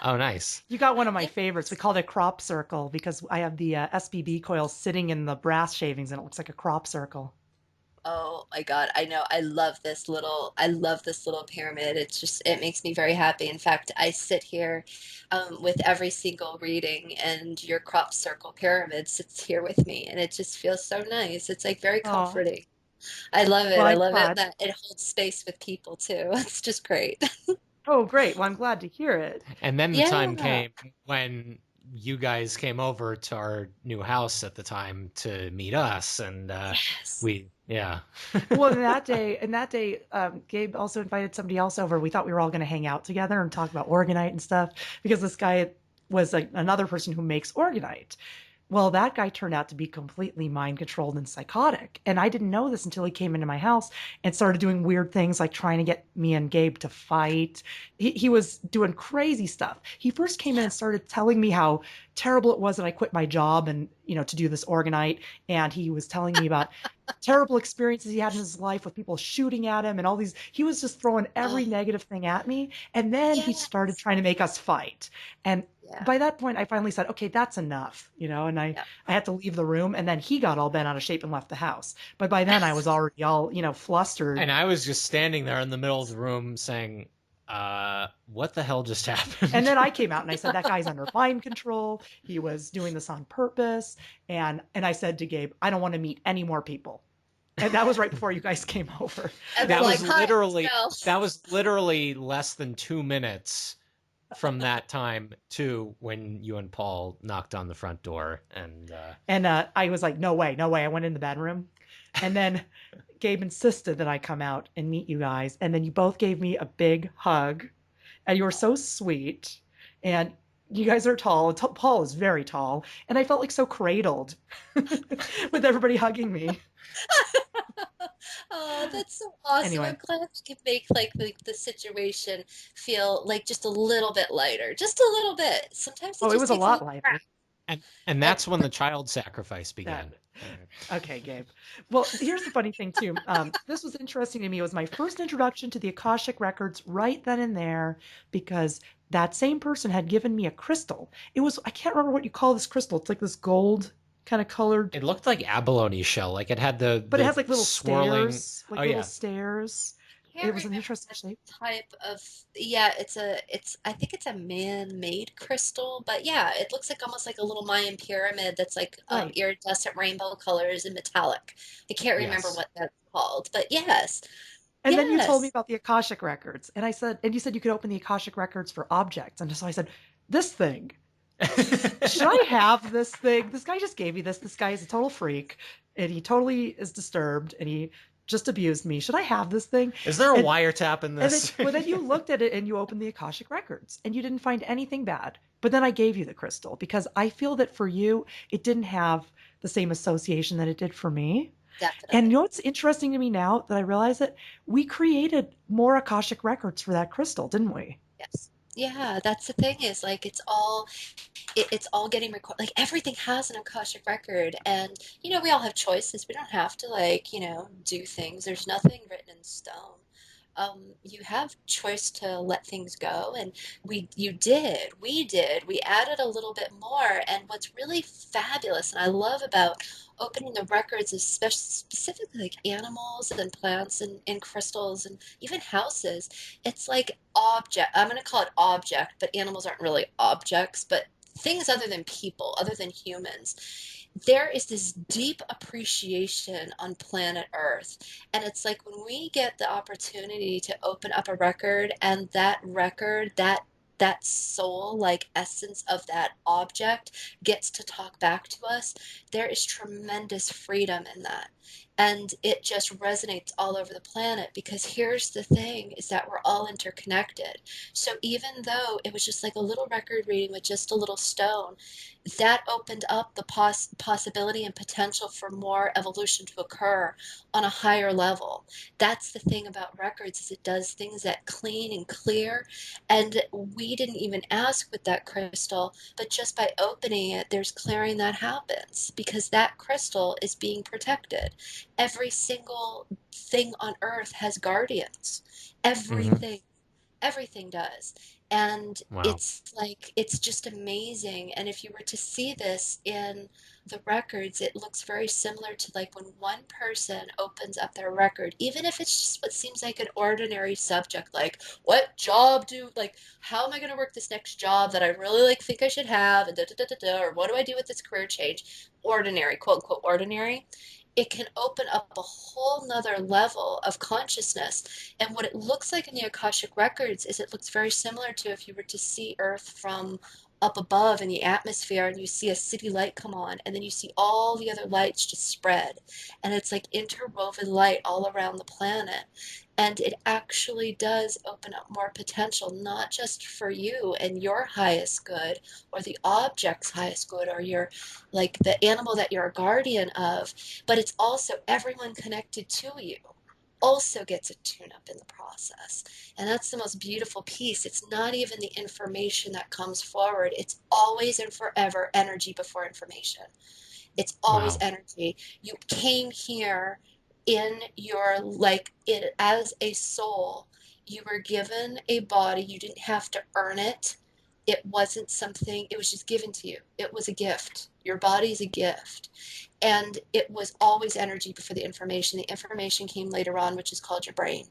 oh nice. You got one of my favorites. We Yes. called it crop circle because I have the SBB coil sitting in the brass shavings and it looks like a crop circle. Oh my God, I know. I love this little pyramid. It makes me very happy. In fact, I sit here with every single reading, and your crop circle pyramid sits here with me, and it just feels so nice. It's like very Oh, comforting. I love it. well, I I'm love it glad. that it holds space with people too. It's just great. Oh, great. Well, I'm glad to hear it. And then the time Yeah. came when you guys came over to our new house at the time to meet us, and Yes. we yeah. Well, in that day, Gabe also invited somebody else over. We thought we were all going to hang out together and talk about organite and stuff because this guy was like another person who makes organite. Well, that guy turned out to be completely mind controlled and psychotic. And I didn't know this until he came into my house and started doing weird things like trying to get me and Gabe to fight. He was doing crazy stuff. He first came in and started telling me how terrible it was that I quit my job and, to do this organite. And he was telling me about terrible experiences he had in his life with people shooting at him and all these. He was just throwing Oh, every negative thing at me. And then he started yes. trying to make us fight. And Yeah. by that point, I finally said, okay, that's enough, and Yeah. I had to leave the room. And then he got all bent out of shape and left the house. But by then I was already all, flustered. And I was just standing there in the middle of the room saying, what the hell just And happened? then I came out and I said, that guy's under mind control. He was doing this on purpose. And I said to Gabe, I don't want to meet any more people. And that was right before you guys came over. And then that And like, was hi, literally Michelle. that was literally less than 2 minutes from that time to when you and Paul knocked on the front door, and And I was like, no way, no way. I went in the bedroom. And then Gabe insisted that I come out and meet you guys. And then you both gave me a big hug. And you were so sweet. And you guys are tall. Paul is very tall. And I felt like so cradled with everybody hugging me. Oh, that's so awesome. I'm Anyway, glad we can make the situation feel like just a little bit lighter. Just a little bit. Sometimes it oh, it just was a takes a lot little lighter. crack. and And that's when the child sacrifice That began. Okay, Gabe. Well, here's the funny thing too. This was interesting to me. It was my first introduction to the Akashic Records right then and there because that same person had given me a crystal. It was I can't remember what you call this crystal. It's like this gold kind of colored, It looked like abalone shell, like it had but it the has like little swirling. stairs, like Oh little yeah, stairs. It can't was an remember interesting what shape. type of, yeah, I think it's a man-made crystal, but yeah, it looks like almost like a little Mayan pyramid that's like Right. iridescent rainbow colors and metallic. I can't remember Yes. what that's called, but yes, And then you told me yes. about the Akashic Records. And I said, and you said you could open the Akashic Records for objects. And so I said, this thing, should I have this thing? This guy just gave me this. This guy is a total freak and he totally is disturbed and he just abused me. Should I have this thing? Is there a And wiretap in and then, this? well, then you looked at it and you opened the Akashic Records and you didn't find anything bad. But then I gave you the crystal because I feel that for you, it didn't have the same association that it did for me. And you Definitely. know what's interesting to me now that I realize it? We created more Akashic Records for that crystal, didn't we? Yes. Yeah, that's the thing is like it's all getting recorded. Like everything has an Akashic record, and we all have choices. We don't have to like do things. There's nothing written in stone. You have choice to let things go, and we added a little bit more. And what's really fabulous, and I love about opening the records, especially specifically like animals and plants and crystals and even houses, it's like I'm going to call it object, but animals aren't really objects, but things other than people, other than humans. There is this deep appreciation on planet Earth. And it's like when we get the opportunity to open up a record and that record, that soul like essence of that object gets to talk back to us, there is tremendous freedom in that. And it just resonates all over the planet because here's the thing is that we're all interconnected. So even though it was just like a little record reading with just a little stone, that opened up the possibility and potential for more evolution to occur on a higher level. That's the thing about records is it does things that clean and clear. And we didn't even ask with that crystal, but just by opening it, there's clearing that happens because that crystal is being protected. Every single thing on earth has guardians. Hmm. Everything does. And Wow. it's like, it's just amazing. And if you were to see this in the records, it looks very similar to like when one person opens up their record, even if it's just what seems like an ordinary subject, like how am I going to work this next job that I really like think I should have, and or what do I do with this career change? Ordinary, quote unquote, ordinary. It can open up a whole nother level of consciousness. And what it looks like in the Akashic Records is it looks very similar to if you were to see Earth from up above in the atmosphere and you see a city light come on and then you see all the other lights just spread. And it's like interwoven light all around the planet. And it actually does open up more potential, not just for you and your highest good or the object's highest good or your like the animal that you're a guardian of, but it's also everyone connected to you also gets a tune up in the process. And that's the most beautiful piece. It's not even the information that comes forward, it's always and forever energy before information. It's always Wow. energy. You came here in your like it as a soul. You were given a body. You didn't have to earn it. It wasn't something, it was just given to you. It was a gift. Your body is a gift. And it was always energy before the information. The information came later on, which is called your brain.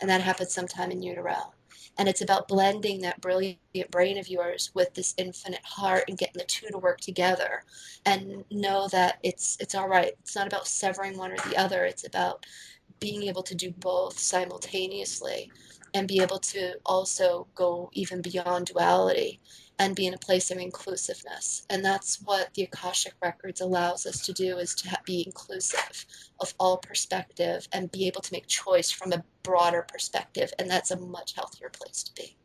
And that happens sometime in utero. And it's about blending that brilliant brain of yours with this infinite heart and getting the two to work together and know that it's all right. It's not about severing one or the other. It's about being able to do both simultaneously and be able to also go even beyond duality and be in a place of inclusiveness. And that's what the Akashic Records allows us to do is to be inclusive of all perspective and be able to make choice from a broader perspective. And that's a much healthier place to be.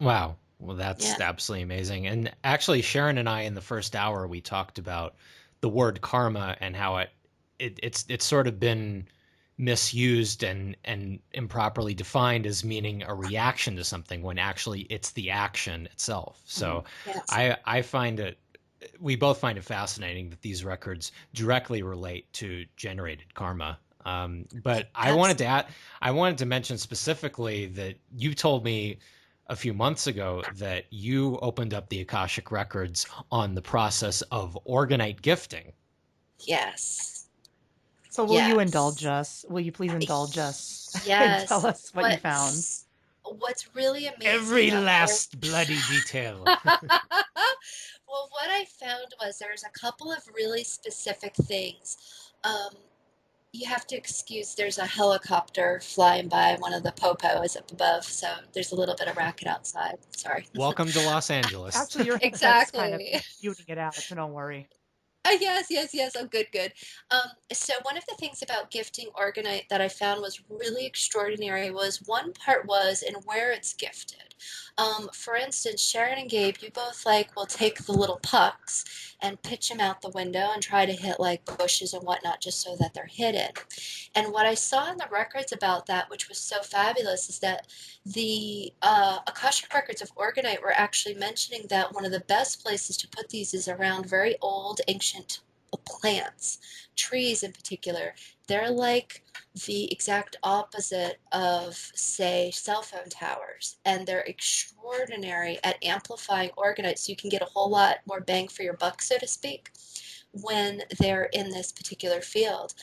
Wow. Well, that's Yeah. absolutely amazing. And actually, Sharon and I in the first hour we talked about the word karma and how it's sort of been misused and improperly defined as meaning a reaction to something when actually it's the action itself. Mhm. So Yes. I find it we both find it fascinating that these records directly relate to generated karma. But Yes. I wanted to mention specifically that you told me a few months ago that you opened up the Akashic Records on the process of organite gifting. Yes. So will you indulge Yes. us? Will you please indulge us and tell Yes. us what you found? What's really amazing Every about our last bloody detail. well, what I found was there's a couple of really specific things. Um, you have to excuse, there's a helicopter flying by. One of the popo is up above, so there's a little bit of racket outside. Sorry. Welcome to Los Angeles. Actually, your headset's kind of Exactly. muting it out, so don't worry. Yes, yes, yes. Oh, good, good. So one of the things about gifting organite that I found was really extraordinary was one part was in where it's gifted. For instance, Sharon and Gabe, you both like will take the little pucks and pitch them out the window and try to hit like bushes and whatnot just so that they're hidden. And what I saw in the records about that, which was so fabulous, is that the Akashic Records of Organite were actually mentioning that one of the best places to put these is around very old, ancient plants, trees in particular. They're like the exact opposite of, say, cell phone towers, and they're extraordinary at amplifying organite, so you can get a whole lot more bang for your buck, so to speak, when they're in this particular field.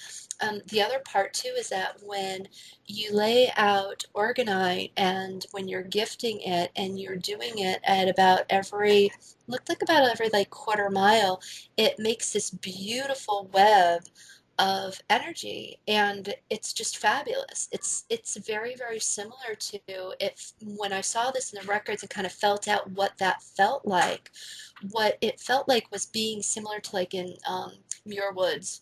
The other part too is that when you lay out organite and when you're gifting it and you're doing it at about every, looked like about every like quarter mile, it makes this beautiful web of energy, and it's just fabulous. It's very, very similar to, if when I saw this in the records and kind of felt out what that felt like, what it felt like was being similar to like in Muir Woods.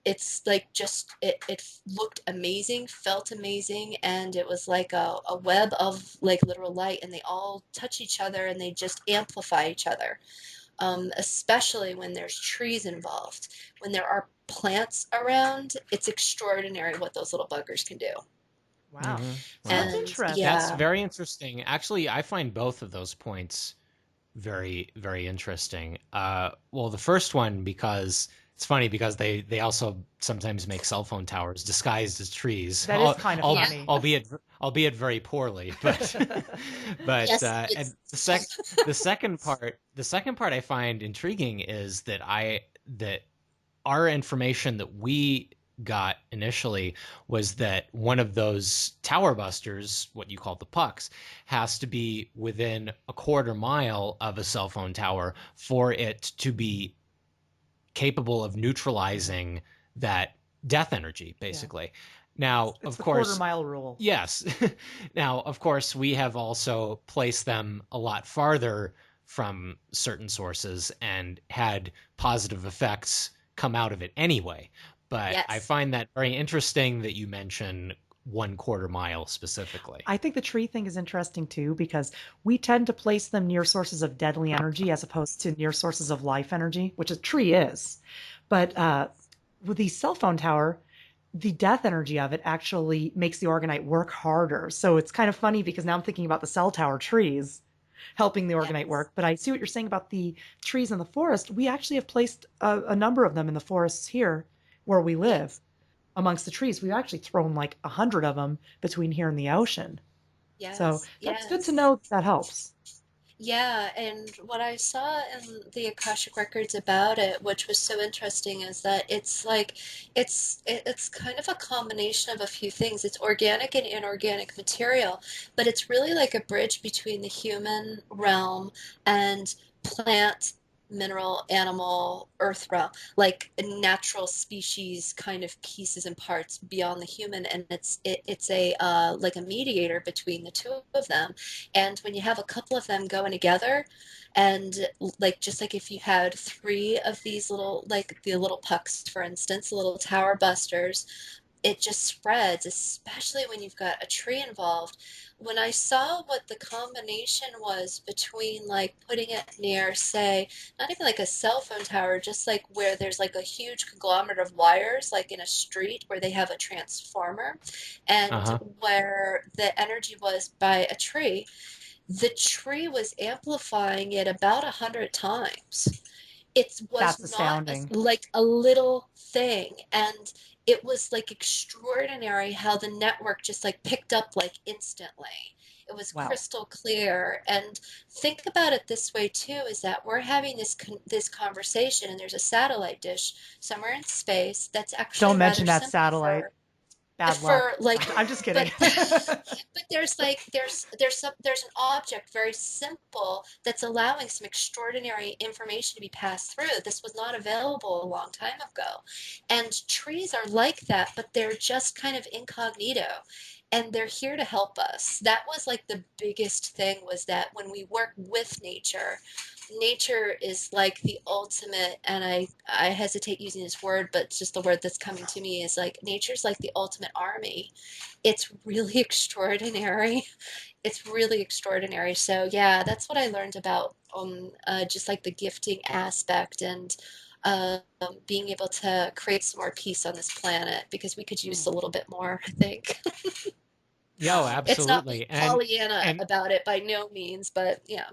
It's like just it looked amazing, felt amazing, and it was like a web of like literal light, and they all touch each other and they just amplify each other. Especially when there's trees involved. When there are plants around, it's extraordinary what those little buggers can do. Wow. Hmm. So Wow. that's And That's interesting. yeah, very interesting. Actually, I find both of those points very, very interesting. Well, the first one, because it's funny because they also sometimes make cell phone towers disguised as trees, That is kind of yeah, funny. albeit very poorly. But but yes, and it's the second part I find intriguing is that our information that we got initially was that one of those tower busters, what you call the pucks, has to be within a quarter mile of a cell phone tower for it to be capable of neutralizing that death energy, Yeah. basically. It's, Now, it's of the quarter course, mile rule. yes. Now, of course, we have also placed them a lot farther from certain sources and had positive effects come out of it anyway. But I yes. find that very interesting that you mention 1/4 mile specifically. I think the tree thing is interesting too because we tend to place them near sources of deadly energy as opposed to near sources of life energy, which a tree is. But with the cell phone tower, the death energy of it actually makes the organite work harder. So it's kind of funny because now I'm thinking about the cell tower trees helping the organite Yes. work. But I see what you're saying about the trees in the forest. We actually have placed a number of them in the forests here where we live Yes. amongst the trees. We've actually thrown like 100 of them between here and the ocean. So Yes. that's good to Yes. know that helps. Yeah, and what I saw in the Akashic Records about it, which was so interesting, is that it's like it's kind of a combination of a few things. It's organic and inorganic material, but it's really like a bridge between the human realm and plant, mineral, animal, earth realm, like natural species kind of pieces and parts beyond the human, and it's a like a mediator between the two of them. And when you have a couple of them going together, and like just like if you had three of these little, like the little pucks, for instance, the little tower busters, it just spreads, especially when you've got a tree involved. When I saw what the combination was between like putting it near, say, not even like a cell phone tower, just like where there's like a huge conglomerate of wires, like in a street where they have a transformer, and Uh-huh. where the energy was by a tree, the tree was amplifying it about 100 times. It was That's not astounding. like a little thing, and it was like extraordinary how the network just like picked up like instantly. It was Wow. crystal clear. And think about it this way too, is that we're having this conversation and there's a satellite dish somewhere in space that's actually Don't rather mention that simple satellite. Bad luck. for like I'm just kidding. but but there's like there's an object very simple that's allowing some extraordinary information to be passed through. This was not available a long time ago, and trees are like that, but they're just kind of incognito, and they're here to help us. That was like the biggest thing, was that when we work with nature, nature is like the ultimate, and I hesitate using this word, but it's just the word that's coming to me, is like nature's like the ultimate army. It's really extraordinary. It's really extraordinary. So yeah, that's what I learned about just like the gifting aspect, and being able to create some more peace on this planet, because we could use Hmm. a little bit more, I think. Yo, It's not being absolutely. Pollyanna And about it by no means, but yeah.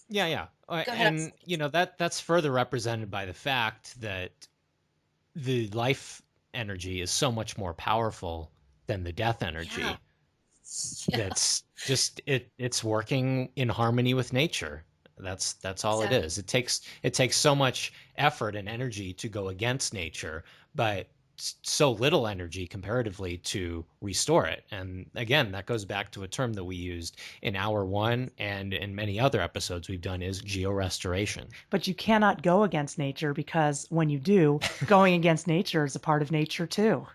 yeah, yeah. Go ahead. I'm And sorry. that's further represented by the fact that the life energy is so much more powerful than the death Yeah. energy. Yeah. That's just it's working in harmony with nature. That's all it Exactly. is. It takes so much effort and energy to go against nature, but so little energy comparatively to restore it. And again, that goes back to a term that we used in hour one and in many other episodes we've done, is geo-restoration. But you cannot go against nature, because when you do, going against nature is a part of nature too.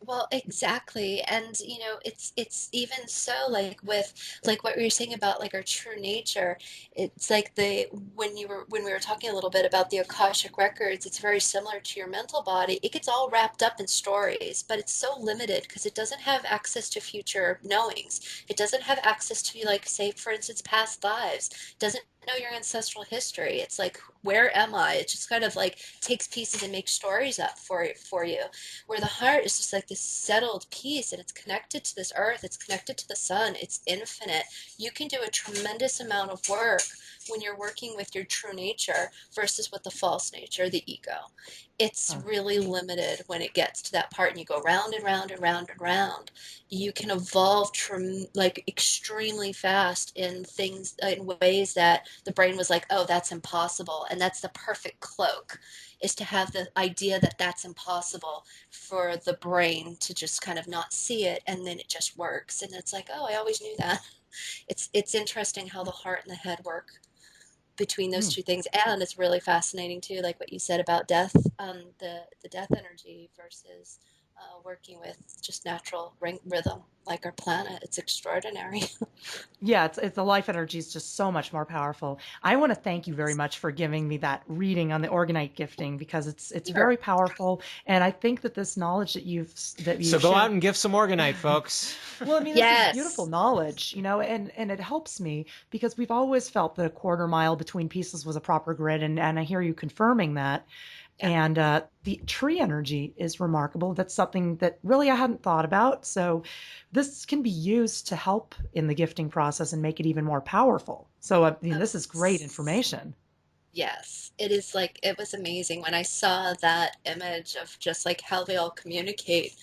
Well, exactly. And it's even so, like with like what we were saying about like our true nature. It's like the when we were talking a little bit about the Akashic records, it's very similar to your mental body. It gets all wrapped up in stories, but it's so limited because it doesn't have access to future knowings. It doesn't have access to, like, say for instance, past lives. It doesn't know your ancestral history. It's like, where am I? It just kind of like takes pieces and makes stories up for you, where the heart is just like this settled peace, and it's connected to this earth, it's connected to the sun, it's infinite. You can do a tremendous amount of work when you're working with your true nature versus with the false nature, the ego. It's Huh. really limited when it gets to that part, and you go round and round and round and round. You can evolve like extremely fast in things, in ways that the brain was like, oh, that's impossible. And that's the perfect cloak, is to have the idea that that's impossible, for the brain to just kind of not see it, and then it just works, and it's like, oh, I always knew that. It's interesting how the heart and the head work between those Hmm. two things, and it's really fascinating too, like what you said about death, the death energy versus working with just natural rhythm, like our planet. It's extraordinary. Yeah, it's the life energy is just so much more powerful. I want to thank you very much for giving me that reading on the organite gifting, because it's Sure. very powerful, and I think that this knowledge that So you've go out shared. and give some organite, folks. Well, I mean, this is beautiful Yes. knowledge, and it helps me, because we've always felt that a quarter mile between pieces was a proper grid, and I hear you confirming that. Yeah. And the tree energy is remarkable. That's something that really I hadn't thought about. So this can be used to help in the gifting process and make it even more powerful. So I mean, Oh, this is great information. yes, it is. Like, it was amazing when I saw that image of just like how they all communicate.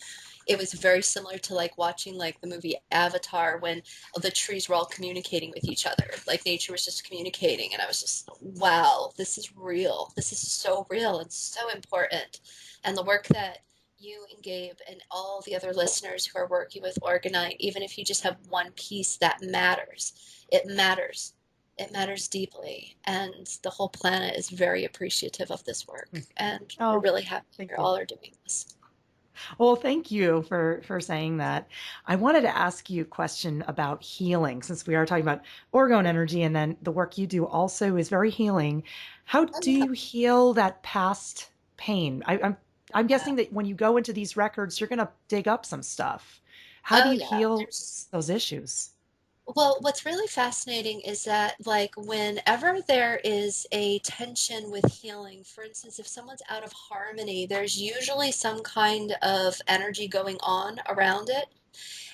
It was very similar to like watching like the movie Avatar, when the trees were all communicating with each other. Like nature was just communicating, and I was just, wow, this is real. This is so real and so important. And the work that you and Gabe and all the other listeners who are working with Organite, even if you just have one piece, that matters. It matters. It matters deeply, and the whole planet is very appreciative of this work. And we're Oh, really happy thank you you. all are doing this. Well, thank you for saying that. I wanted to ask you a question about healing, since we are talking about orgone energy, and then the work you do also is very healing. How Oh do yeah. you heal that past pain? I'm Yeah. guessing that when you go into these records, you're going to dig up some stuff. How do Oh you yeah. heal There's those issues? Well, what's really fascinating is that, like, whenever there is a tension with healing, for instance, if someone's out of harmony, there's usually some kind of energy going on around it.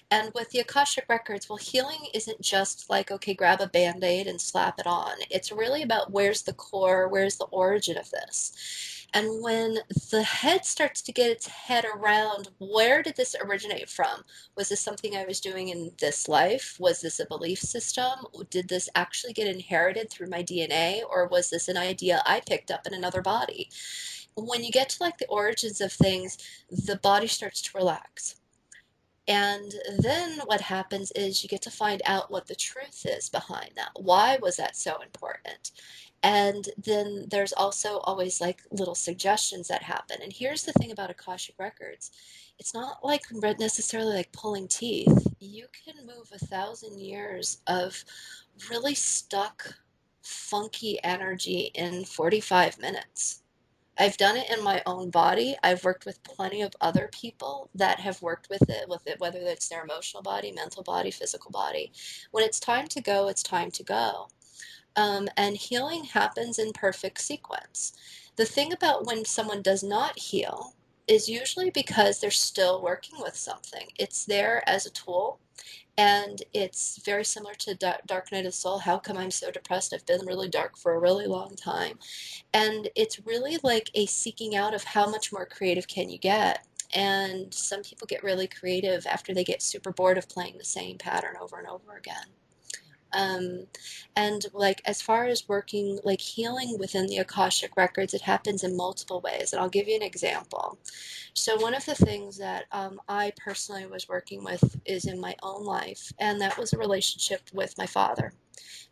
And with the Akashic Records, well, healing isn't just like, okay, grab a band-aid and slap it on. It's really about, where's the core, where's the origin of this. And when the head starts to get its head around, where did this originate from? Was this something I was doing in this life? Was this a belief system? Did this actually get inherited through my DNA, or was this an idea I picked up in another body? When you get to like the origins of things, the body starts to relax. And then what happens is you get to find out what the truth is behind that. Why was that so important? And then there's also always like little suggestions that happen. And here's the thing about Akashic Records. It's not like necessarily like pulling teeth. You can move 1,000 years of really stuck, funky energy in 45 minutes. I've done it in my own body. I've worked with plenty of other people that have worked with it, whether it's their emotional body, mental body, physical body. When it's time to go, it's time to go. And healing happens in perfect sequence. The thing about when someone does not heal is usually because they're still working with something. It's there as a tool, and it's very similar to Dark Night of the Soul. How come I'm so depressed? I've been really dark for a really long time. And it's really like a seeking out of how much more creative can you get. And some people get really creative after they get super bored of playing the same pattern over and over again. Um, and like as far as working, like healing within the Akashic Records, it happens in multiple ways. And I'll give you an example. So one of the things that I personally was working with is in my own life, and that was a relationship with my father.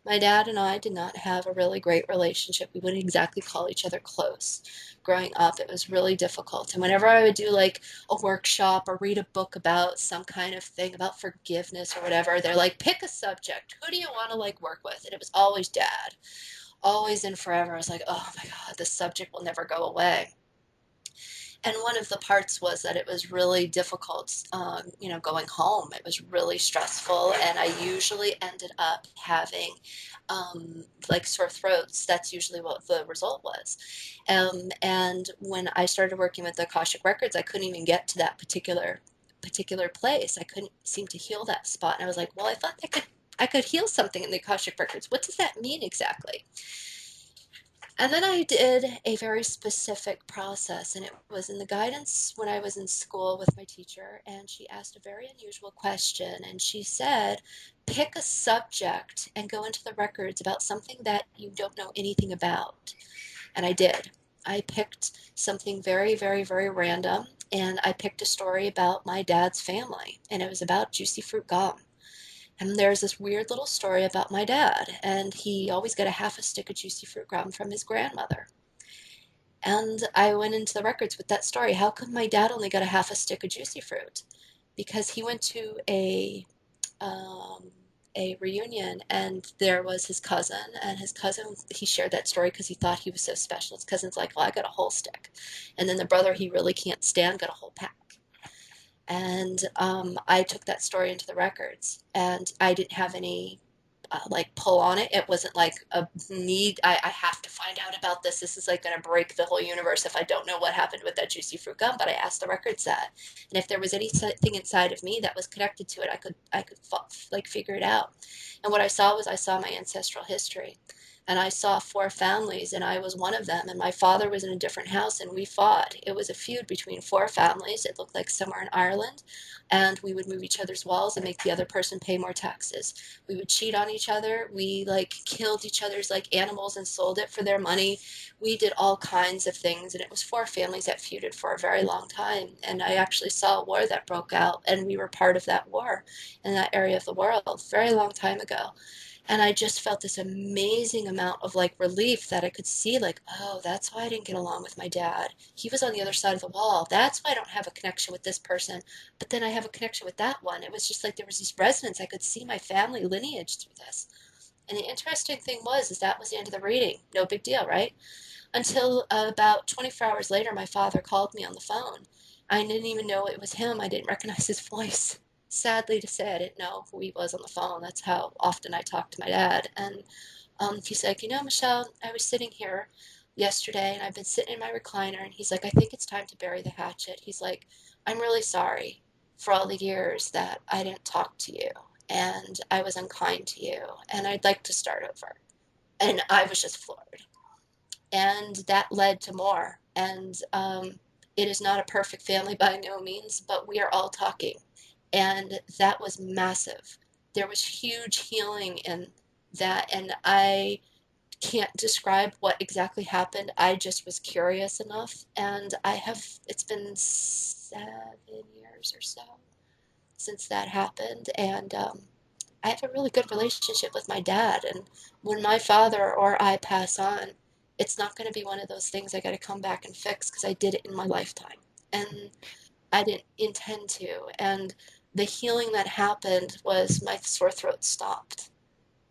My dad and I did not have a really great relationship. We wouldn't exactly call each other close. Growing up, it was really difficult. And whenever I would do like a workshop or read a book about some kind of thing about forgiveness or whatever, they're like, pick a subject. Who do you want to like work with? And it was always dad, always and forever. I was like, oh my God, this subject will never go away. And one of the parts was that it was really difficult, going home. It was really stressful, and I usually ended up having like sore throats. That's usually what the result was. And when I started working with the Akashic Records, I couldn't even get to that particular place. I couldn't seem to heal that spot, and I was like, well, I thought I could heal something in the Akashic Records. What does that mean exactly? And then I did a very specific process, and it was in the guidance when I was in school with my teacher, and she asked a very unusual question, and she said, pick a subject and go into the records about something that you don't know anything about. And I did. I picked something very, very, very random, and I picked a story about my dad's family, and it was about juicy fruit gum. And there's this weird little story about my dad, and he always got a half a stick of juicy fruit gum from his grandmother. And I went into the records with that story. How come my dad only got a half a stick of juicy fruit? Because he went to um, a reunion, and there was his cousin, and his cousin, he shared that story because he thought he was so special. His cousin's like, well, I got a whole stick. And then the brother he really can't stand got a whole pack. And I took that story into the records, and I didn't have any like pull on it. It wasn't like a need. I have to find out about this. This is like going to break the whole universe if I don't know what happened with that juicy fruit gum. But I asked the records that, and if there was anything inside of me that was connected to it, I could like figure it out. And what I saw was I saw my ancestral history, and I saw four families, and I was one of them. And my father was in a different house, and we fought. It was a feud between four families. It looked like somewhere in Ireland, and we would move each other's walls and make the other person pay more taxes. We would cheat on each other. We like killed each other's like animals and sold it for their money. We did all kinds of things, and it was four families that feuded for a very long time. And I actually saw a war that broke out, and we were part of that war in that area of the world very long time ago. And I just felt this amazing amount of like relief that I could see, like, oh, that's why I didn't get along with my dad. He was on the other side of the wall. That's why I don't have a connection with this person. But then I have a connection with that one. It was just like there was this resonance. I could see my family lineage through this. And the interesting thing was, is that was the end of the reading. No big deal, right? Until about 24 hours later, my father called me on the phone. I didn't even know it was him. I didn't recognize his voice. Sadly to say, I didn't know who he was on the phone. That's how often I talked to my dad. And he's like, Michelle, I was sitting here yesterday, and I've been sitting in my recliner, and he's like, I think it's time to bury the hatchet. He's like, I'm really sorry for all the years that I didn't talk to you, and I was unkind to you, and I'd like to start over. And I was just floored. And that led to more. And it is not a perfect family by no means, but we are all talking. And that was massive. There was huge healing in that. And I can't describe what exactly happened. I just was curious enough. And it's been 7 years or so since that happened. And I have a really good relationship with my dad. And when my father or I pass on, it's not going to be one of those things I got to come back and fix because I did it in my lifetime. And I didn't intend to. And the healing that happened was my sore throat stopped.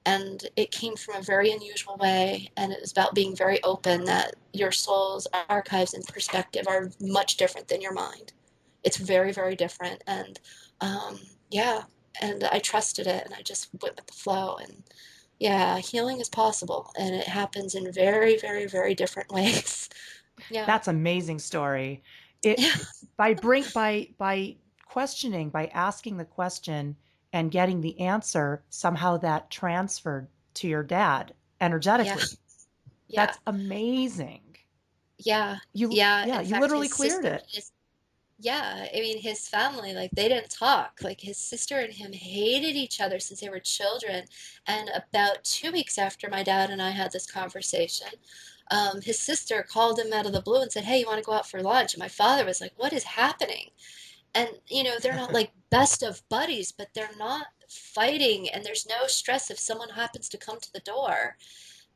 And it came from a very unusual way. And it was about being very open that your soul's archives and perspective are much different than your mind. It's very, very different. And um, yeah, and I trusted it and I just went with the flow. And yeah, healing is possible and it happens in very, very, very different ways. Yeah. That's amazing story. Yeah. It by questioning, by asking the question and getting the answer, somehow that transferred to your dad Yeah. energetically. Yeah. That's amazing. Yeah. You Yeah. yeah, In you fact, literally his cleared sister, it. yeah, I mean, his family, like, they didn't talk. Like, his sister and him hated each other since they were children. And about 2 weeks after my dad and I had this conversation, his sister called him out of the blue and said, "Hey, you want to go out for lunch?" And my father was like, "What is happening?" And, they're not like best of buddies, but they're not fighting, and there's no stress if someone happens to come to the door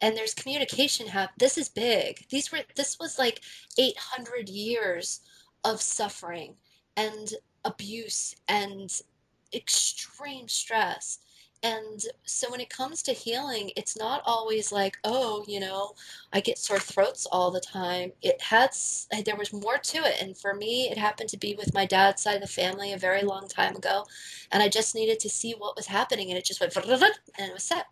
and there's communication this is big. This was like 800 years of suffering and abuse and extreme stress. And so when it comes to healing, it's not always like, oh, I get sore throats all the time. There was more to it. And for me, it happened to be with my dad's side of the family a very long time ago. And I just needed to see what was happening. And it just went, and it was set.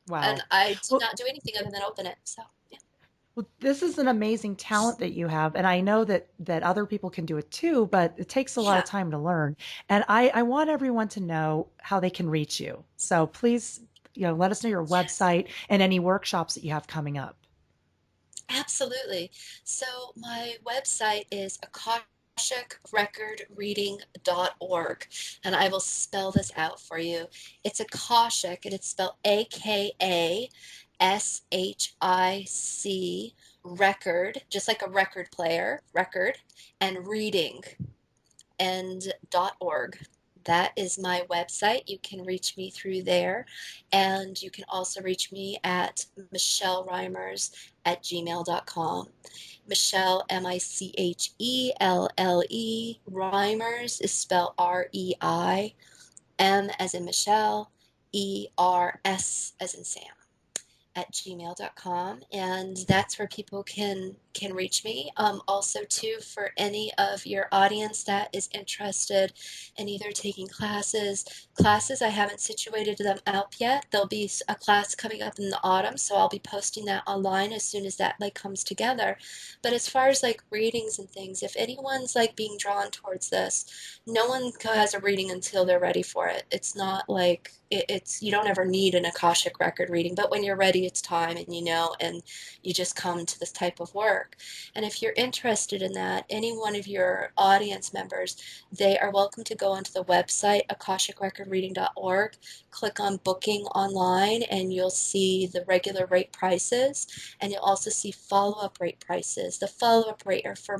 And Wow. I did Well, not do anything other than open it. So, yeah. well, this is an amazing talent that you have, and I know that other people can do it too, but it takes a lot of Yeah. time to learn. And I want everyone to know how they can reach you. So please, let us know your Yes. website and any workshops that you have coming up. Absolutely. So my website is akashicrecordreading.org, and I will spell this out for you. It's Akashic, and it's spelled Akashic, record, just like a record player, record, and reading, and .org. That is my website. You can reach me through there. And you can also reach me at Michelle Reimers at gmail.com. Michelle, Michelle, Reimers is spelled Reim as in Michelle, ERS as in Sam at gmail.com, and that's where people can reach me. Also too, for any of your audience that is interested in either taking classes I haven't situated them out yet. There'll be a class coming up in the autumn, so I'll be posting that online as soon as that like comes together. But as far as like readings and things, if anyone's like being drawn towards this, no one has a reading until they're ready for it. It's not like it's you don't ever need an Akashic record reading, but when you're ready, it's time, and you just come to this type of work. And if you're interested in that, any one of your audience members, they are welcome to go onto the website akashicrecordreading.org, click on booking online, and you'll see the regular rate prices, and you'll also see follow-up rate prices. The follow-up rate are for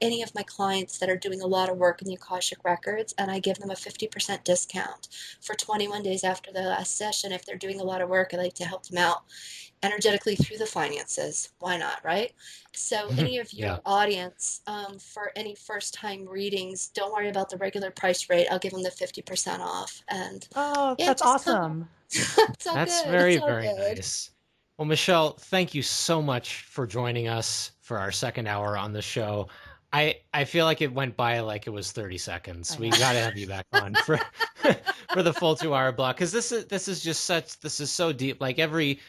any of my clients that are doing a lot of work in the Akashic records, and I give them a 50% discount for 21 days after the last session. If they're doing a lot of work, I like to help them out energetically through the finances. Why not, right? So, any of Yeah. your audience, for any first time readings, don't worry about the regular price rate. I'll give them the 50% off. And Oh, yeah, that's just come. awesome. It's all That's good. It's very, all very good. nice. Well, Michelle, thank you so much for joining us for our second hour on the show. I feel like it went by like it was 30 seconds. I We know. got to have you back on for for the full 2 hour block because this is so deep. Like every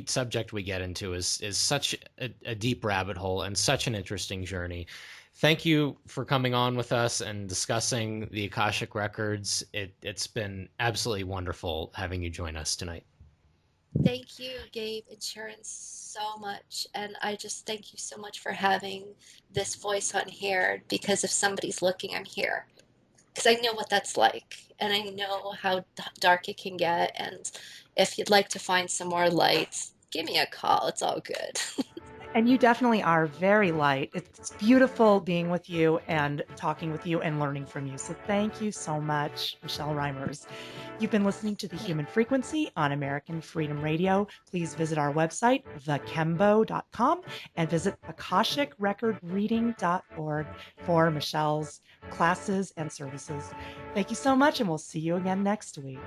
subject we get into is such a deep rabbit hole and such an interesting journey. Thank you for coming on with us and discussing the Akashic records. It's been absolutely wonderful having you join us tonight. Thank you, Gabe and Sharon, so much. And I just thank you so much for having this voice on here because if somebody's looking, I'm here. Because I know what that's like and I know how dark it can get. And if you'd like to find some more lights, give me a call. It's all good. And you definitely are very light. It's beautiful being with you and talking with you and learning from you. So thank you so much, Michelle Reimers. You've been listening to The Human Frequency on American Freedom Radio. Please visit our website, thekembo.com, and visit akashicrecordreading.org for Michelle's classes and services. Thank you so much, and we'll see you again next week.